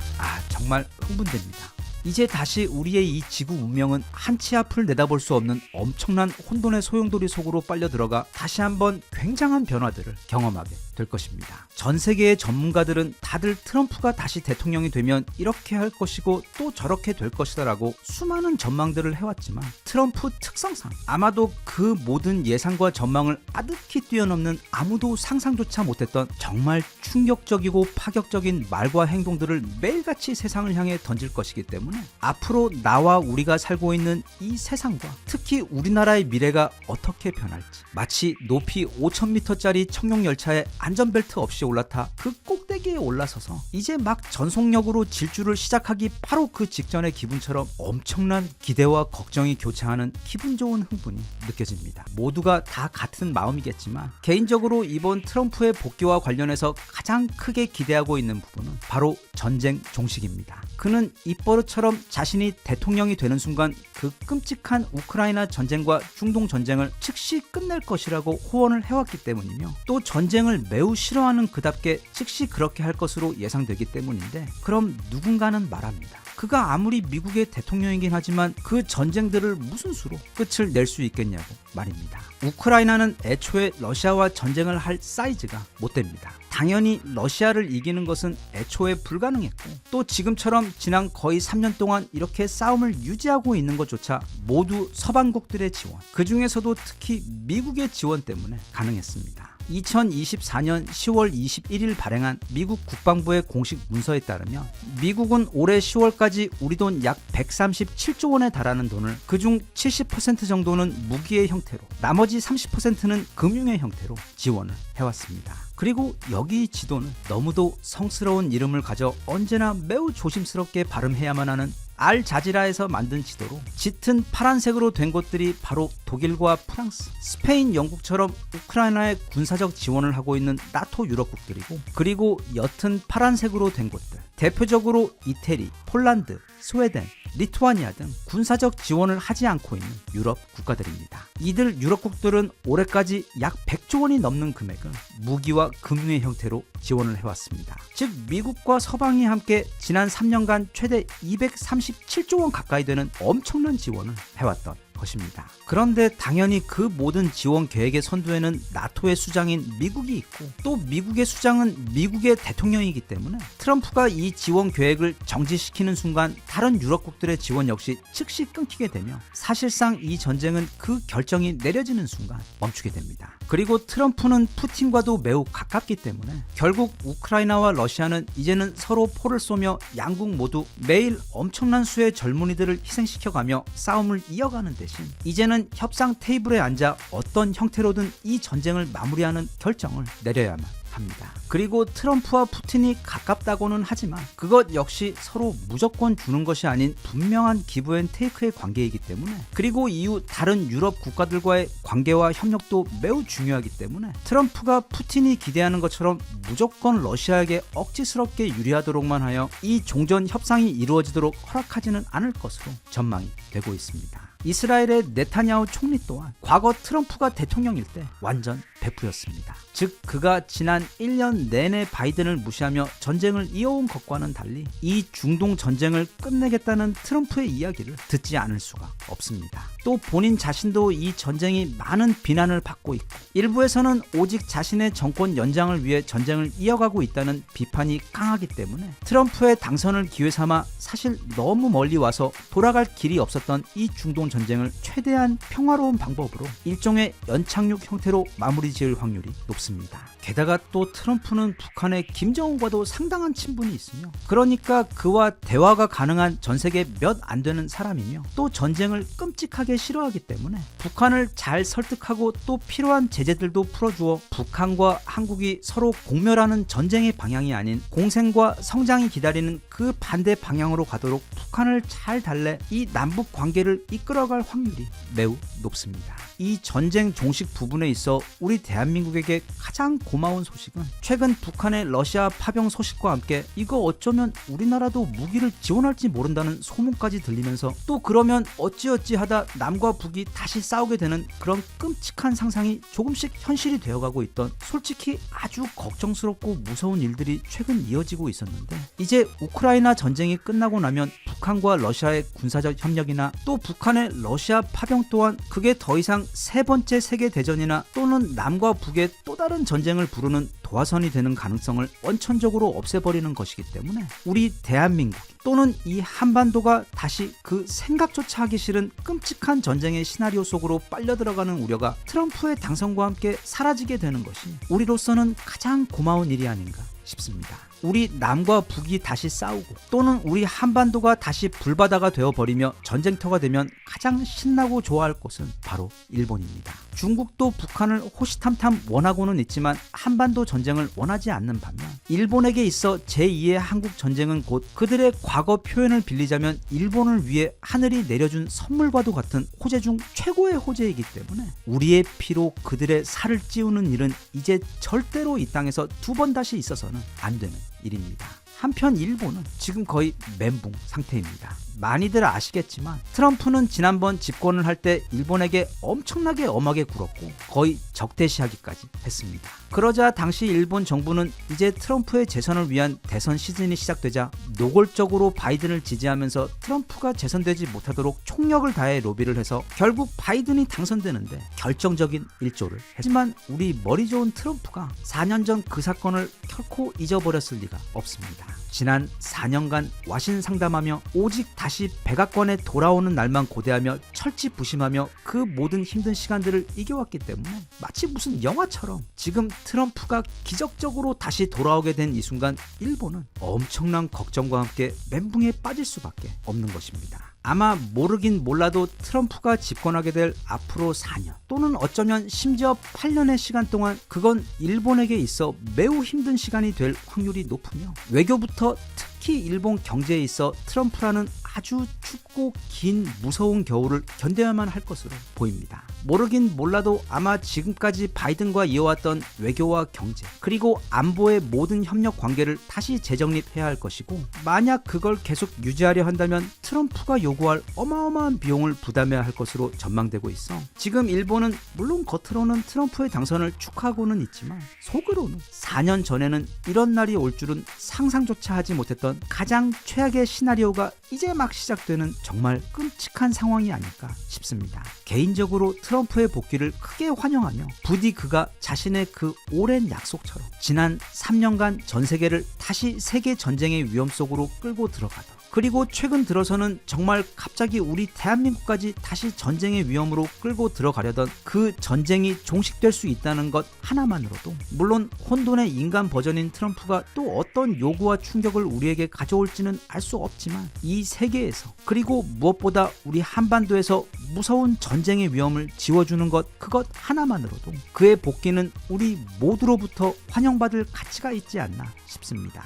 정말 흥분됩니다. 이제 다시 우리의 이 지구 운명은 한치 앞을 내다볼 수 없는 엄청난 혼돈의 소용돌이 속으로 빨려 들어가 다시 한번 굉장한 변화들을 경험하게 될 것입니다. 전 세계의 전문가들은 다들 트럼프가 다시 대통령이 되면 이렇게 할 것이고 또 저렇게 될 것이다라고 수많은 전망들을 해왔지만 트럼프 특성상 아마도 그 모든 예상과 전망을 아득히 뛰어넘는 아무도 상상조차 못했던 정말 충격적이고 파격적인 말과 행동들을 매일같이 세상을 향해 던질 것이기 때문에 앞으로 나와 우리가 살고 있는 이 세상과 특히 우리나라의 미래가 어떻게 변할지 마치 높이 5,000m짜리 청룡열차에 안전벨트 없이 올라타 그 꼭대기에 올라서서 이제 막 전속력으로 질주를 시작하기 바로 그 직전의 기분처럼 엄청난 기대와 걱정이 교차하는 기분 좋은 흥분이 느껴집니다. 모두가 다 같은 마음이겠지만 개인적으로 이번 트럼프의 복귀와 관련해서 가장 크게 기대하고 있는 부분은 바로 전쟁 종식입니다. 그는 입버릇처럼 자신이 대통령이 되는 순간 그 끔찍한 우크라이나 전쟁과 중동 전쟁을 즉시 끝낼 것이라고 호언을 해왔기 때문이며 또 전쟁을 매우 싫어하는 그답게 즉시 그렇게 할 것으로 예상되기 때문인데 그럼 누군가는 말합니다. 그가 아무리 미국의 대통령이긴 하지만 그 전쟁들을 무슨 수로 끝을 낼 수 있겠냐고 말입니다. 우크라이나는 애초에 러시아와 전쟁을 할 사이즈가 못 됩니다. 당연히 러시아를 이기는 것은 애초에 불가능했고 또 지금처럼 지난 거의 3년 동안 이렇게 싸움을 유지하고 있는 것조차 모두 서방국들의 지원, 그 중에서도 특히 미국의 지원 때문에 가능했습니다. 2024년 10월 21일 발행한 미국 국방부의 공식 문서에 따르면 미국은 올해 10월까지 우리 돈 약 137조 원에 달하는 돈을 그중 70% 정도는 무기의 형태로 나머지 30%는 금융의 형태로 지원을 해왔습니다. 그리고 여기 이 지도는 너무도 성스러운 이름을 가져 언제나 매우 조심스럽게 발음해야만 하는 알자지라에서 만든 지도로 짙은 파란색으로 된 곳들이 바로 독일과 프랑스, 스페인, 영국처럼 우크라이나에 군사적 지원을 하고 있는 나토 유럽국들이고 그리고 옅은 파란색으로 된 곳들 대표적으로 이태리, 폴란드, 스웨덴, 리투아니아 등 군사적 지원을 하지 않고 있는 유럽 국가들입니다. 이들 유럽국들은 올해까지 약 100조 원이 넘는 금액을 무기와 금융의 형태로 지원을 해왔습니다. 즉 미국과 서방이 함께 지난 3년간 최대 237조 원 가까이 되는 엄청난 지원을 해왔던 것입니다. 그런데 당연히 그 모든 지원 계획의 선두에는 나토의 수장인 미국이 있고 또 미국의 수장은 미국의 대통령이기 때문에 트럼프가 이 지원 계획을 정지시키는 순간 다른 유럽국들의 지원 역시 즉시 끊기게 되며 사실상 이 전쟁은 그 결정이 내려지는 순간 멈추게 됩니다. 그리고 트럼프는 푸틴과도 매우 가깝기 때문에 결국 우크라이나와 러시아는 이제는 서로 포를 쏘며 양국 모두 매일 엄청난 수의 젊은이들을 희생시켜가며 싸움을 이어가는 대신 이제는 협상 테이블에 앉아 어떤 형태로든 이 전쟁을 마무리하는 결정을 내려야만 합니다. 그리고 트럼프와 푸틴이 가깝다고는 하지만 그것 역시 서로 무조건 주는 것이 아닌 분명한 기브앤테이크의 관계이기 때문에, 그리고 이후 다른 유럽 국가들과의 관계와 협력도 매우 중요하기 때문에 트럼프가 푸틴이 기대하는 것처럼 무조건 러시아에게 억지스럽게 유리하도록만 하여 이 종전 협상이 이루어지도록 허락하지는 않을 것으로 전망이 되고 있습니다. 이스라엘의 네타냐후 총리 또한 과거 트럼프가 대통령일 때 완전 베프였습니다. 즉 그가 지난 1년 내내 바이든을 무시하며 전쟁을 이어온 것과는 달리 이 중동 전쟁을 끝내겠다는 트럼프의 이야기를 듣지 않을 수가 없습니다. 또 본인 자신도 이 전쟁이 많은 비난을 받고 있고 일부에서는 오직 자신의 정권 연장을 위해 전쟁을 이어가고 있다는 비판이 강하기 때문에 트럼프의 당선을 기회 삼아 사실 너무 멀리 와서 돌아갈 길이 없었던 이 중동 전쟁을 최대한 평화로운 방법으로 일종의 연착륙 형태로 마무리 지을 확률이 높습니다. 게다가 또 트럼프는 북한의 김정은과도 상당한 친분이 있으며 그러니까 그와 대화가 가능한 전 세계 몇 안 되는 사람이며 또 전쟁을 끔찍하게 싫어하기 때문에 북한을 잘 설득하고 또 필요한 제재들도 풀어주어 북한과 한국이 서로 공멸하는 전쟁의 방향이 아닌 공생과 성장이 기다리는 그 반대 방향으로 가도록 북한을 잘 달래 이 남북 관계를 이끌어갈 확률이 매우 높습니다. 이 전쟁 종식 부분에 있어 우리 대한민국에게 가장 고마운 소식은 최근 북한의 러시아 파병 소식과 함께 이거 어쩌면 우리나라도 무기를 지원할지 모른다는 소문까지 들리면서 또 그러면 어찌어찌 하다 남과 북이 다시 싸우게 되는 그런 끔찍한 상상이 조금씩 현실이 되어가고 있던 솔직히 아주 걱정스럽고 무서운 일들이 최근 이어지고 있었는데 이제 우크라이나 전쟁이 끝나고 나면 북한과 러시아의 군사적 협력이나 또 북한의 러시아 파병 또한 그게 더 이상 세 번째 세계대전이나 또는 남과 북의 또 다른 전쟁을 부르는 도화선이 되는 가능성을 원천적으로 없애버리는 것이기 때문에 우리 대한민국 또는 이 한반도가 다시 그 생각조차 하기 싫은 끔찍한 전쟁의 시나리오 속으로 빨려들어가는 우려가 트럼프의 당선과 함께 사라지게 되는 것이 우리로서는 가장 고마운 일이 아닌가 싶습니다. 우리 남과 북이 다시 싸우고 또는 우리 한반도가 다시 불바다가 되어버리며 전쟁터가 되면 가장 신나고 좋아할 곳은 바로 일본입니다. 중국도 북한을 호시탐탐 원하고는 있지만 한반도 전쟁을 원하지 않는 반면 일본에게 있어 제2의 한국 전쟁은 곧 그들의 과거 표현을 빌리자면 일본을 위해 하늘이 내려준 선물과도 같은 호재 중 최고의 호재이기 때문에 우리의 피로 그들의 살을 찌우는 일은 이제 절대로 이 땅에서 두 번 다시 있어서는 안 되는 일입니다. 한편 일본은 지금 거의 멘붕 상태입니다. 많이들 아시겠지만 트럼프는 지난번 집권을 할 때 일본에게 엄청나게 엄하게 굴었고 거의 적대시하기까지 했습니다. 그러자 당시 일본 정부는 이제 트럼프의 재선을 위한 대선 시즌이 시작되자 노골적으로 바이든을 지지하면서 트럼프가 재선되지 못하도록 총력을 다해 로비를 해서 결국 바이든이 당선되는데 결정적인 일조를 했지만 우리 머리 좋은 트럼프가 4년 전 그 사건을 결코 잊어버렸을 리가 없습니다. 지난 4년간 와신 상담하며 오직 다시 백악관에 돌아오는 날만 고대하며 철지부심하며 그 모든 힘든 시간들을 이겨왔기 때문에 마치 무슨 영화처럼 지금 트럼프가 기적적으로 다시 돌아오게 된 이 순간 일본은 엄청난 걱정과 함께 멘붕에 빠질 수밖에 없는 것입니다. 아마 모르긴 몰라도 트럼프가 집권하게 될 앞으로 4년 또는 어쩌면 심지어 8년의 시간 동안 그건 일본에게 있어 매우 힘든 시간이 될 확률이 높으며 외교부터 특히 일본 경제에 있어 트럼프라는 아주 춥고 긴 무서운 겨울을 견뎌야만 할 것으로 보입니다. 모르긴 몰라도 아마 지금까지 바이든과 이어왔던 외교와 경제 그리고 안보의 모든 협력 관계를 다시 재정립해야 할 것이고 만약 그걸 계속 유지하려 한다면 트럼프가 요구할 어마어마한 비용을 부담해야 할 것으로 전망되고 있어 지금 일본은 물론 겉으로는 트럼프의 당선을 축하하고는 있지만 속으로는 4년 전에는 이런 날이 올 줄은 상상조차 하지 못했던 가장 최악의 시나리오가 이제 막 시작되는 정말 끔찍한 상황이 아닐까 싶습니다. 개인적으로 트럼프의 복귀를 크게 환영하며 부디 그가 자신의 그 오랜 약속처럼 지난 3년간 전 세계를 다시 세계 전쟁의 위험 속으로 끌고 들어가다 그리고 최근 들어서는 정말 갑자기 우리 대한민국까지 다시 전쟁의 위험으로 끌고 들어가려던 그 전쟁이 종식될 수 있다는 것 하나만으로도 물론 혼돈의 인간 버전인 트럼프가 또 어떤 요구와 충격을 우리에게 가져올지는 알 수 없지만 이 세계에서 그리고 무엇보다 우리 한반도에서 무서운 전쟁의 위험을 지워주는 것 그것 하나만으로도 그의 복귀는 우리 모두로부터 환영받을 가치가 있지 않나 싶습니다.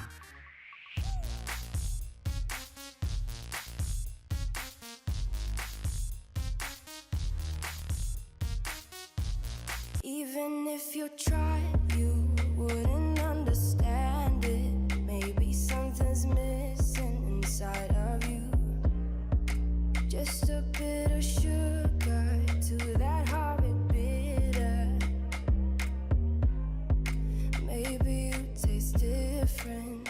Even if you tried, you wouldn't understand it. Maybe something's missing inside of you. Just a bit